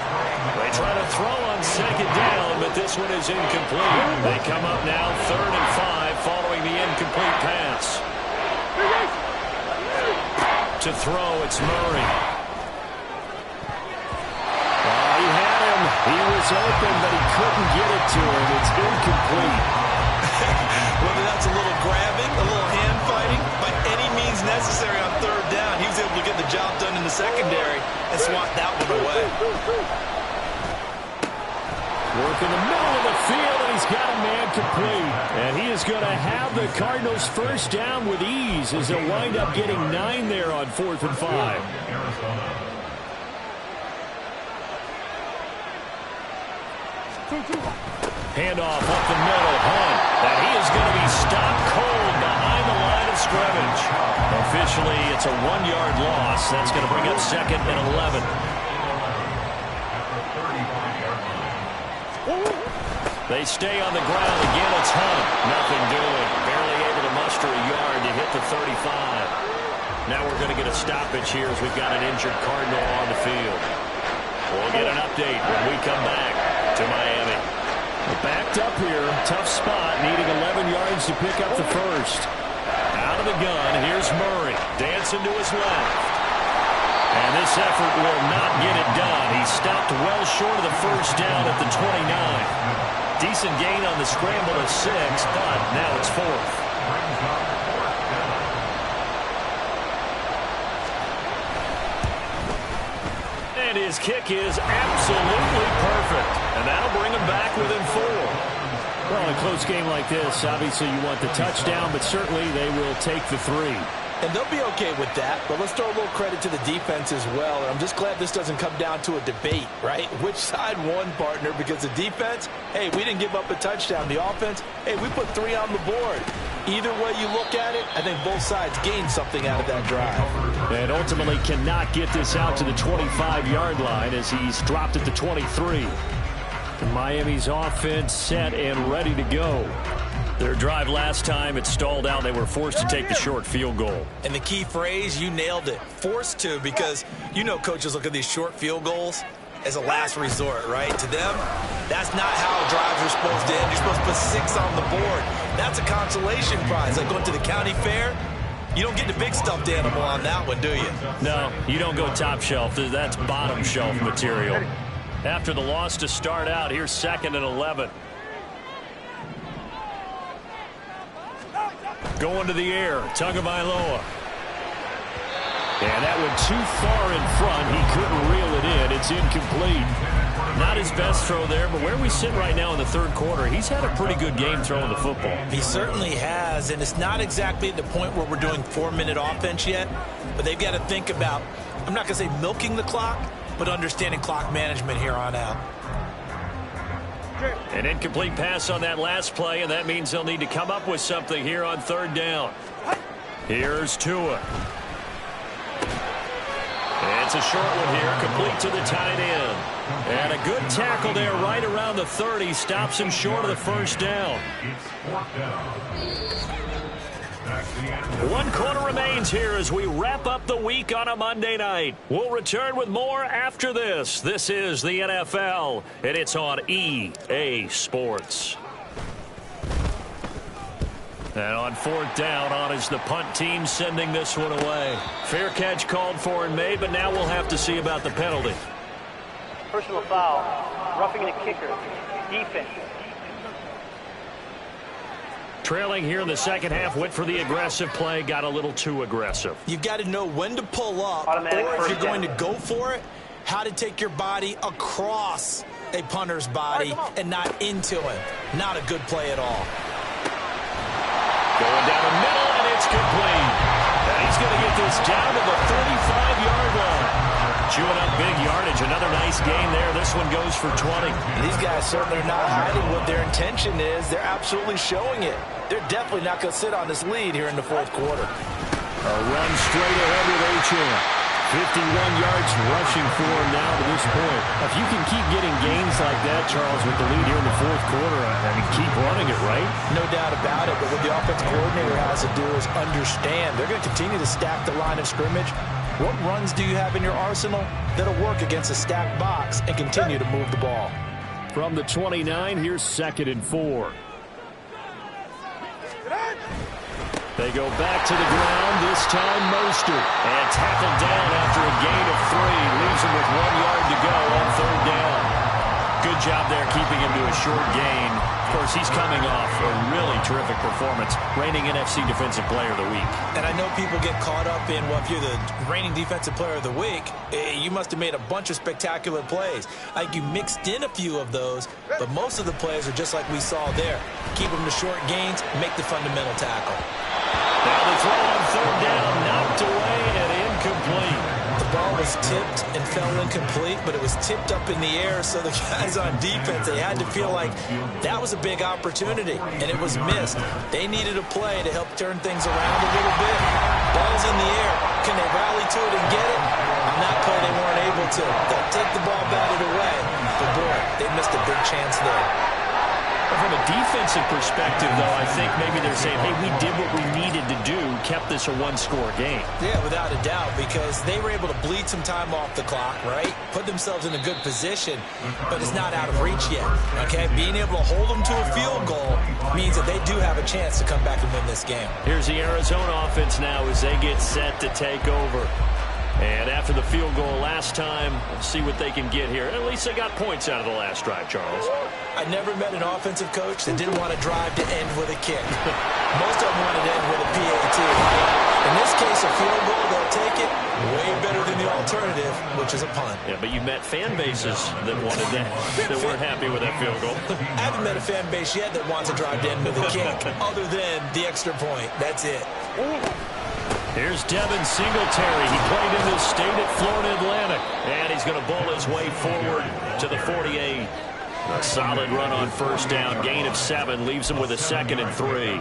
They try to throw on 2nd down, but this one is incomplete. They come up now 3rd and 5 following the incomplete pass. To throw, it's Murray.
He had him. He was open, but he couldn't get it to him. It's incomplete.
Whether that's a little grabbing, a little hand fighting, by any means necessary on 3rd down, he was able to get the job done in the secondary and swat that one away.
Work in the middle of the field, and he's got a man complete. And he is going to have the Cardinals 1st down with ease as they'll wind up getting 9 there on 4th and 5.
Handoff up the middle. Hunt. And he is going to be stopped cold behind the line of scrimmage. Officially, it's a 1-yard loss. That's going to bring up 2nd and 11. They stay on the ground. Again, it's Hunt. Nothing doing. Barely able to muster a yard to hit the 35. Now we're going to get a stoppage here as we've got an injured Cardinal on the field. We'll get an update when we come back to Miami.
Backed up here. Tough spot. Needing 11 yards to pick up the 1st.
Out of the gun. Here's Murray. Dancing to his left. And this effort will not get it done. He stopped well short of the 1st down at the 29. Decent gain on the scramble of 6, but now it's 4th. And his kick is absolutely perfect. And that'll bring him back within 4.
Well, in a close game like this, obviously you want the touchdown, but certainly they will take the 3.
And they'll be okay with that, but let's throw a little credit to the defense as well. And I'm just glad this doesn't come down to a debate, right? Which side won, partner? Because the defense, hey, we didn't give up a touchdown. The offense, hey, we put 3 on the board. Either way you look at it, I think both sides gained something out of that drive.
And ultimately cannot get this out to the 25-yard line as he's dropped at the 23. Miami's offense set and ready to go. Their drive last time, it stalled out. They were forced to take the short field goal.
And the key phrase, you nailed it, forced to, because you know coaches look at these short field goals as a last resort, right? To them, that's not how drives are supposed to end. You're supposed to put 6 on the board. That's a consolation prize. Like going to the county fair, you don't get the big stuffed animal on that one, do you?
No, you don't go top shelf. That's bottom shelf material. After the loss to start out, here's 2nd and 11. Going to the air, Tagovailoa. And that went too far in front. He couldn't reel it in. It's incomplete. Not his best throw there, but where we sit right now in the 3rd quarter, he's had a pretty good game throwing the football.
He certainly has, and it's not exactly at the point where we're doing 4-minute offense yet, but they've got to think about, I'm not going to say milking the clock, but understanding clock management here on out.
An incomplete pass on that last play, and that means they'll need to come up with something here on 3rd down. Here's Tua. It's a short one here, complete to the tight end. And a good tackle there right around the 30. Stops him short of the 1st down. 1 quarter remains here as we wrap up the week on a Monday night. We'll return with more after this. This is the NFL, and it's on EA Sports. And on 4th down, on is the punt team sending this one away. Fair catch called for and made, but now we'll have to see about the penalty.
Personal foul, roughing the kicker, defense.
Trailing here in the 2nd half, went for the aggressive play, got a little too aggressive.
You've got to know when to pull up,
Automatic
or if you're going to
down.
go for it, how to take your body across a punter's body and not into him. Not a good play at all.
Going down the middle, and it's complete. And he's going to get this down to the 35-yard line. Chewing up big yardage. Another nice gain there. This one goes for 20.
These guys certainly are not hiding what their intention is. They're absolutely showing it. They're definitely not going to sit on this lead here in the 4th quarter.
A run straight ahead with Achane. 51 yards rushing for him now to this point. If you can keep getting gains like that, Charles, with the lead here in the 4th quarter, I mean, keep running it, right?
No doubt about it, but what the offensive coordinator has to do is understand. They're going to continue to stack the line of scrimmage. What runs do you have in your arsenal that'll work against a stacked box and continue to move the ball?
From the 29, here's 2nd and 4. They go back to the ground, this time Mostert. And tackled down after a gain of 3. Leaves him with 1 yard to go on 3rd down. Good job there keeping him to a short gain. Of course, he's coming off a really terrific performance. Reigning NFC Defensive Player of the Week.
And I know people get caught up in, well, if you're the reigning Defensive Player of the Week, you must have made a bunch of spectacular plays. Like you mixed in a few of those, but most of the plays are just like we saw there. Keep them to short gains, make the fundamental tackle.
Now the throw on 3rd down, knocked away and incomplete.
The ball was tipped and fell incomplete, but it was tipped up in the air, so the guys on defense, they had to feel like that was a big opportunity, and it was missed. They needed a play to help turn things around a little bit. Ball's in the air. Can they rally to it and get it? On that play, they weren't able to. They'll take the ball, bat it away. But, boy, they missed a big chance there.
From a defensive perspective, though, I think maybe they're saying, hey, we did what we needed to do, kept this a 1-score game.
Yeah, without a doubt, because they were able to bleed some time off the clock, right? Put themselves in a good position, but it's not out of reach yet, okay? Being able to hold them to a field goal means that they do have a chance to come back and win this game.
Here's the Arizona offense now as they get set to take over. And after the field goal last time, we'll see what they can get here. At least they got points out of the last drive, Charles.
I never met an offensive coach that didn't want to drive to end with a kick. Most of them wanted to end with a PAT. In this case, a field goal, they'll take it way better than the alternative, which is a punt.
Yeah, but you met fan bases that wanted that, that weren't happy with that field goal.
I haven't met a fan base yet that wants to drive to end with a kick, other than the extra point. That's it.
Here's Devin Singletary. He played in this state at Florida Atlantic. And he's going to bowl his way forward to the 48. A solid run on first down. Gain of 7 leaves him with a 2nd and 3.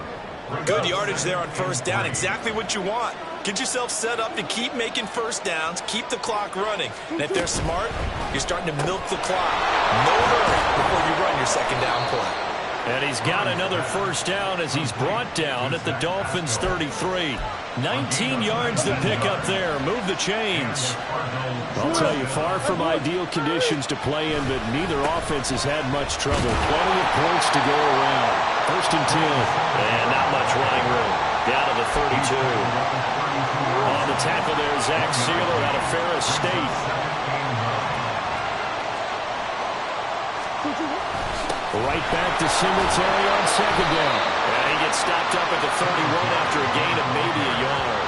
Good yardage there on first down. Exactly what you want. Get yourself set up to keep making first downs, keep the clock running. And if they're smart, you're starting to milk the clock. No hurry before you run your second down play.
And he's got another first down as he's brought down at the Dolphins' 33. 19 yards to pick up there. Move the chains. I'll tell you, far from ideal conditions to play in, but neither offense has had much trouble. Plenty of points to go around. 1st and 10.
And not much running room. Down to the 32.
On the tackle there, Zach Sealer out of Ferris State. Right back to Singletary on 2nd down.
And he gets stopped up at the 31 after a gain of maybe a yard.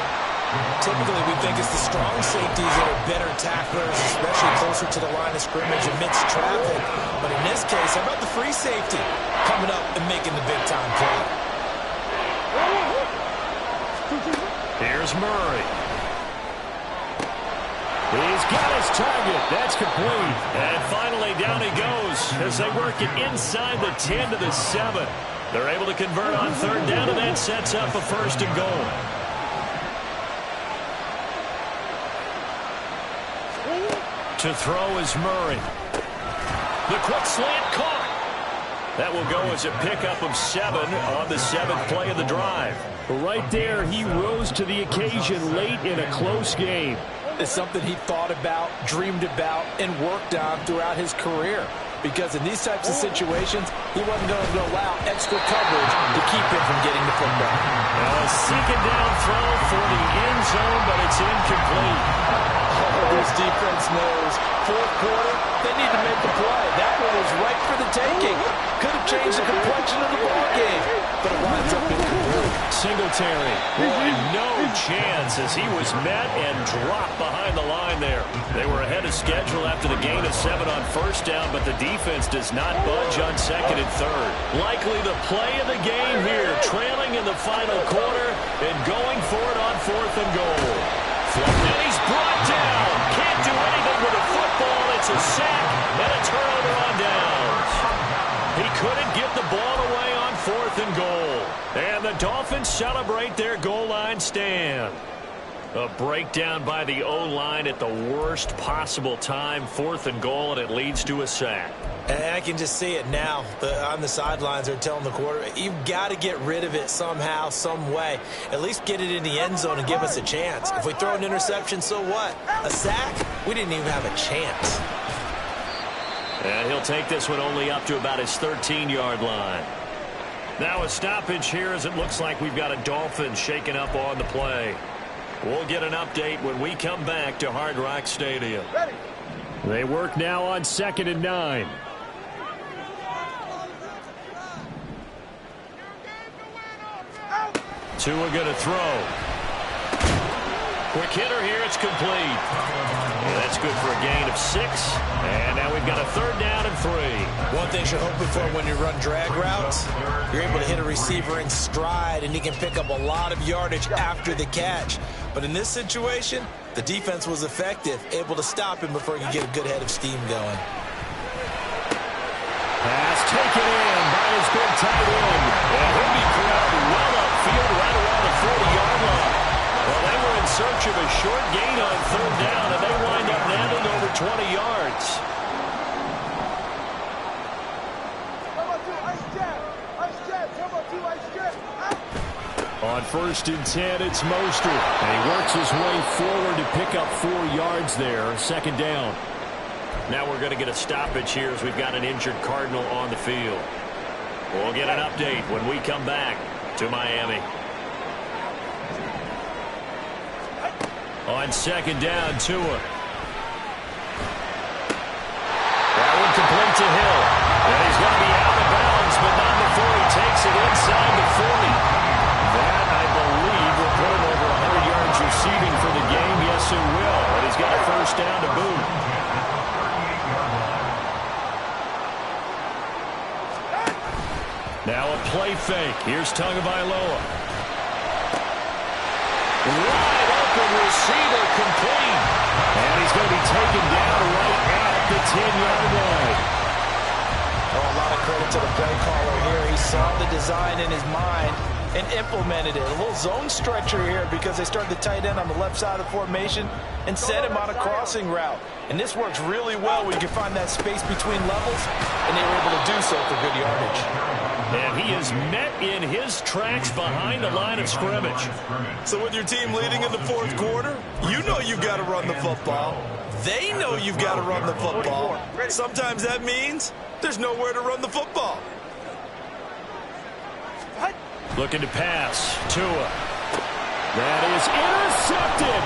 Typically, we think it's the strong safeties that are better tacklers, especially closer to the line of scrimmage amidst traffic. But in this case, how about the free safety coming up and making the big-time play?
Here's Murray. He's got his target. That's complete. And finally, down he goes as they work it inside the 10 to the 7. They're able to convert on 3rd down, and that sets up a 1st and goal. To throw is Murray. The quick slant caught. That will go as a pickup of 7 on the 7th play of the drive. Right there, he rose to the occasion late in a close game.
It's something he thought about, dreamed about, and worked on throughout his career. Because in these types of situations, he wasn't going to allow extra coverage to keep him from getting the football.
A second down throw for the end zone, but it's incomplete.
This defense knows 4th quarter, they need to make the play. That one was right for the taking. Could have changed the complexion of the ball game, but it winds up incomplete.
Singletary, no chance as he was met and dropped behind the line there. They were ahead of schedule after the gain of 7 on first down, but the defense does not budge on 2nd and 3rd. Likely the play of the game here, trailing in the final quarter and going for it on 4th and goal. And he's brought down. Can't do anything with a football. It's a sack and a turnover on downs. He couldn't get the ball away on 4th and goal. And the Dolphins celebrate their goal line stand. A breakdown by the O-line at the worst possible time. 4th and goal, and it leads to a sack.
And I can just see it now. On the sidelines, they're telling the quarterback, you've got to get rid of it somehow, some way. At least get it in the end zone and give us a chance. If we throw an interception, so what? A sack? We didn't even have a chance.
And he'll take this one only up to about his 13-yard line. Now a stoppage here as it looks like we've got a Dolphins shaken up on the play. We'll get an update when we come back to Hard Rock Stadium.
Ready.
They work now on 2nd and 9. Tua going to throw. Quick hitter here. It's complete. Yeah, that's good for a gain of 6. And now we've got a 3rd down and 3.
One thing you're hoping for when you run drag routes, you're able to hit a receiver in stride, and he can pick up a lot of yardage after the catch. But in this situation, the defense was effective, able to stop him before he could get a good head of steam going.
Pass taken in by his big tight end. And he'll be corralled well upfield right around the 40-yard line. Well, they were in search of a short gain on 3rd down, and they wind up landing over 20 yards. On 1st and 10, it's Mostert. And he works his way forward to pick up 4 yards there. 2nd down. Now we're going to get a stoppage here as we've got an injured Cardinal on the field. We'll get an update when we come back to Miami. On 2nd down, Tua. That one complete to Hill. And he's going to be out of bounds, but not before he takes it inside the 40. That, I believe, will put him over 100 yards receiving for the game. Yes, it will. And he's got a 1st down to boot. Now a play fake. Here's Tagovailoa. Wide receiver complete. And he's going to be taken down right at the 10-yard line.
Oh, a lot of credit to the play caller here. He saw the design in his mind and implemented it. A little zone stretcher here because they started the tight end on the left side of the formation and sent him on a crossing route. And this works really well when you can find that space between levels, and they were able to do so for good yardage.
And he is met in his tracks behind the line of scrimmage.
So with your team leading in the fourth quarter, you know you've got to run the football. They know you've got to run the football. Sometimes that means there's nowhere to run the football.
Looking to pass. Tua. That is intercepted.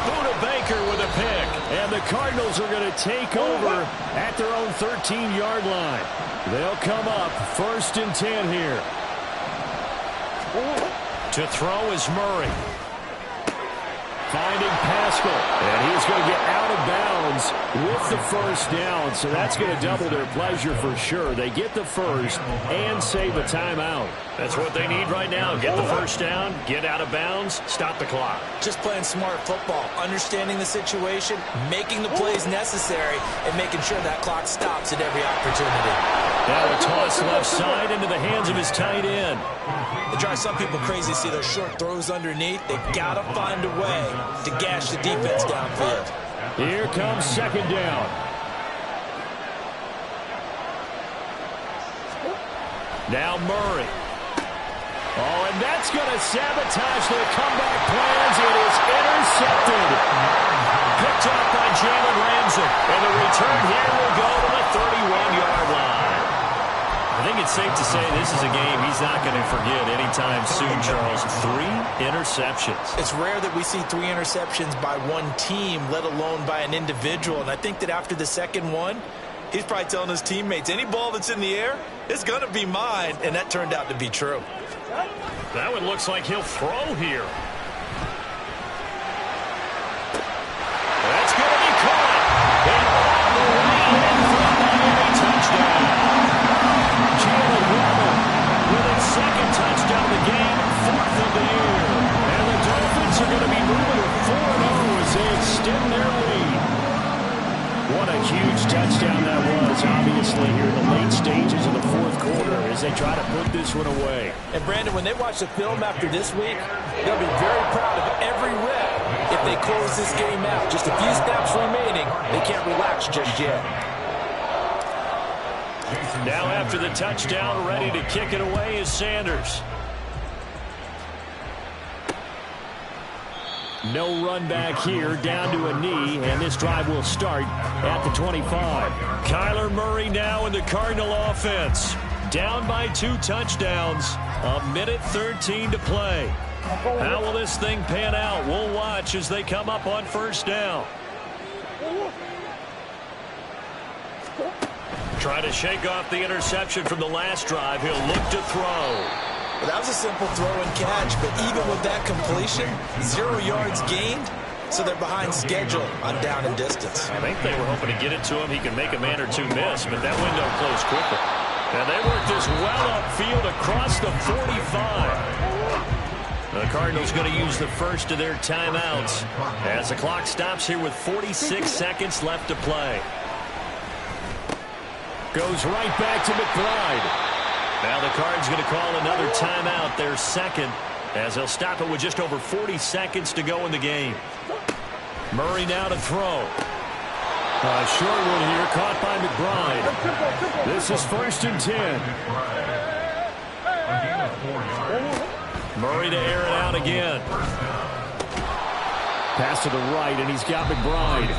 Buda Baker with a pick. And the Cardinals are going to take over at their own 13-yard line. They'll come up 1st and 10 here. To throw is Murray. Finding Pascal. And he's going to get out of bounds with the first down. So that's going to double their pleasure for sure. They get the first and save a timeout. That's what they need right now. Get the first down, get out of bounds, stop the clock.
Just playing smart football, understanding the situation, making the plays necessary, and making sure that clock stops at every opportunity.
Now a toss left side into the hands of his tight end.
It drives some people crazy to see those short throws underneath. They've got to find a way to gash the defense downfield.
Here comes 2nd down. Now Murray. Oh, and that's going to sabotage their comeback plans. It is intercepted. Picked up by Jalen Ramsey. And the return here will go to the 31-yard line. I think it's safe to say this is a game he's not going to forget anytime soon, Charles. 3 interceptions.
It's rare that we see 3 interceptions by one team, let alone by an individual. And I think that after the second one, he's probably telling his teammates, any ball that's in the air, it's going to be mine. And that turned out to be true.
That one looks like he'll throw here. That's going to be caught. And all the way in for a Miami touchdown. Jalen Waddle with his 2nd touchdown of the game, 4th of the year. And the Dolphins are going to be moving to 4-0 as they extend their lead. What a huge touchdown that was, obviously, here in the late stages of the fourth quarter as they try to put this one away.
And, Brandon, when they watch the film after this week, they'll be very proud of every rep if they close this game out. Just a few snaps remaining. They can't relax just yet.
Now after the touchdown, ready to kick it away is Sanders. No run back here, down to a knee, and this drive will start at the 25. Kyler Murray now in the Cardinal offense. Down by 2 touchdowns. 1:13 to play. How will this thing pan out? We'll watch as they come up on 1st down. Try to shake off the interception from the last drive. He'll look to throw.
Well, that was a simple throw and catch, but even with that completion, 0 yards gained, so they're behind schedule on down and distance.
I think they were hoping to get it to him. He could make a man or 2 miss, but that window closed quickly. And they work this well upfield across the 45. The Cardinals going to use the first of their timeouts as the clock stops here with 46 seconds left to play. Goes right back to McBride. Now the Cards going to call another timeout, their 2nd, as they'll stop it with just over 40 seconds to go in the game. Murray now to throw. A short one here, caught by McBride. This is 1st and 10. Murray to air it out again. Pass to the right, and he's got McBride.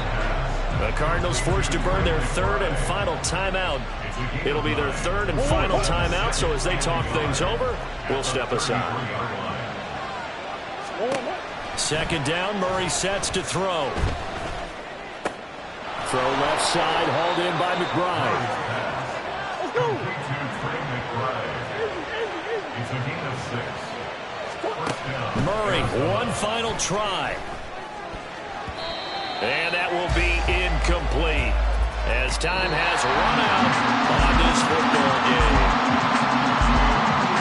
The Cardinals forced to burn their 3rd and final timeout. It'll be their 3rd and final timeout, so as they talk things over, we'll step aside. 2nd down, Murray sets to throw. Throw left side, hauled in by McBride. Murray, one final try. And that will be incomplete as time has run out on this football game.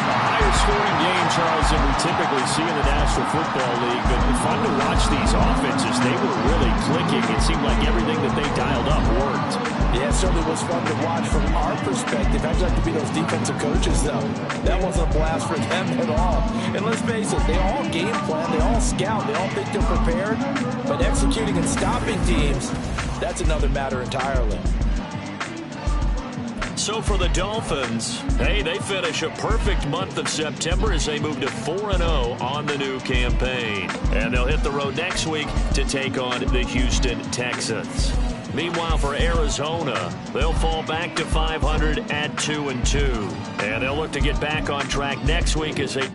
A higher scoring game Charles, than we typically see in the National Football League. But fun to watch these offenses. They were really clicking. It seemed like everything that they dialed up worked.
Yeah, it certainly was fun to watch from our perspective. How'd you like to be those defensive coaches, though? That wasn't a blast for them at all. And let's face it, they all game plan, they all scout, they all think they're prepared. But executing and stopping teams, that's another matter entirely.
So for the Dolphins, hey, they finish a perfect month of September as they move to 4-0 on the new campaign. And they'll hit the road next week to take on the Houston Texans. Meanwhile, for Arizona, they'll fall back to 500 at 2-2. And they'll look to get back on track next week as they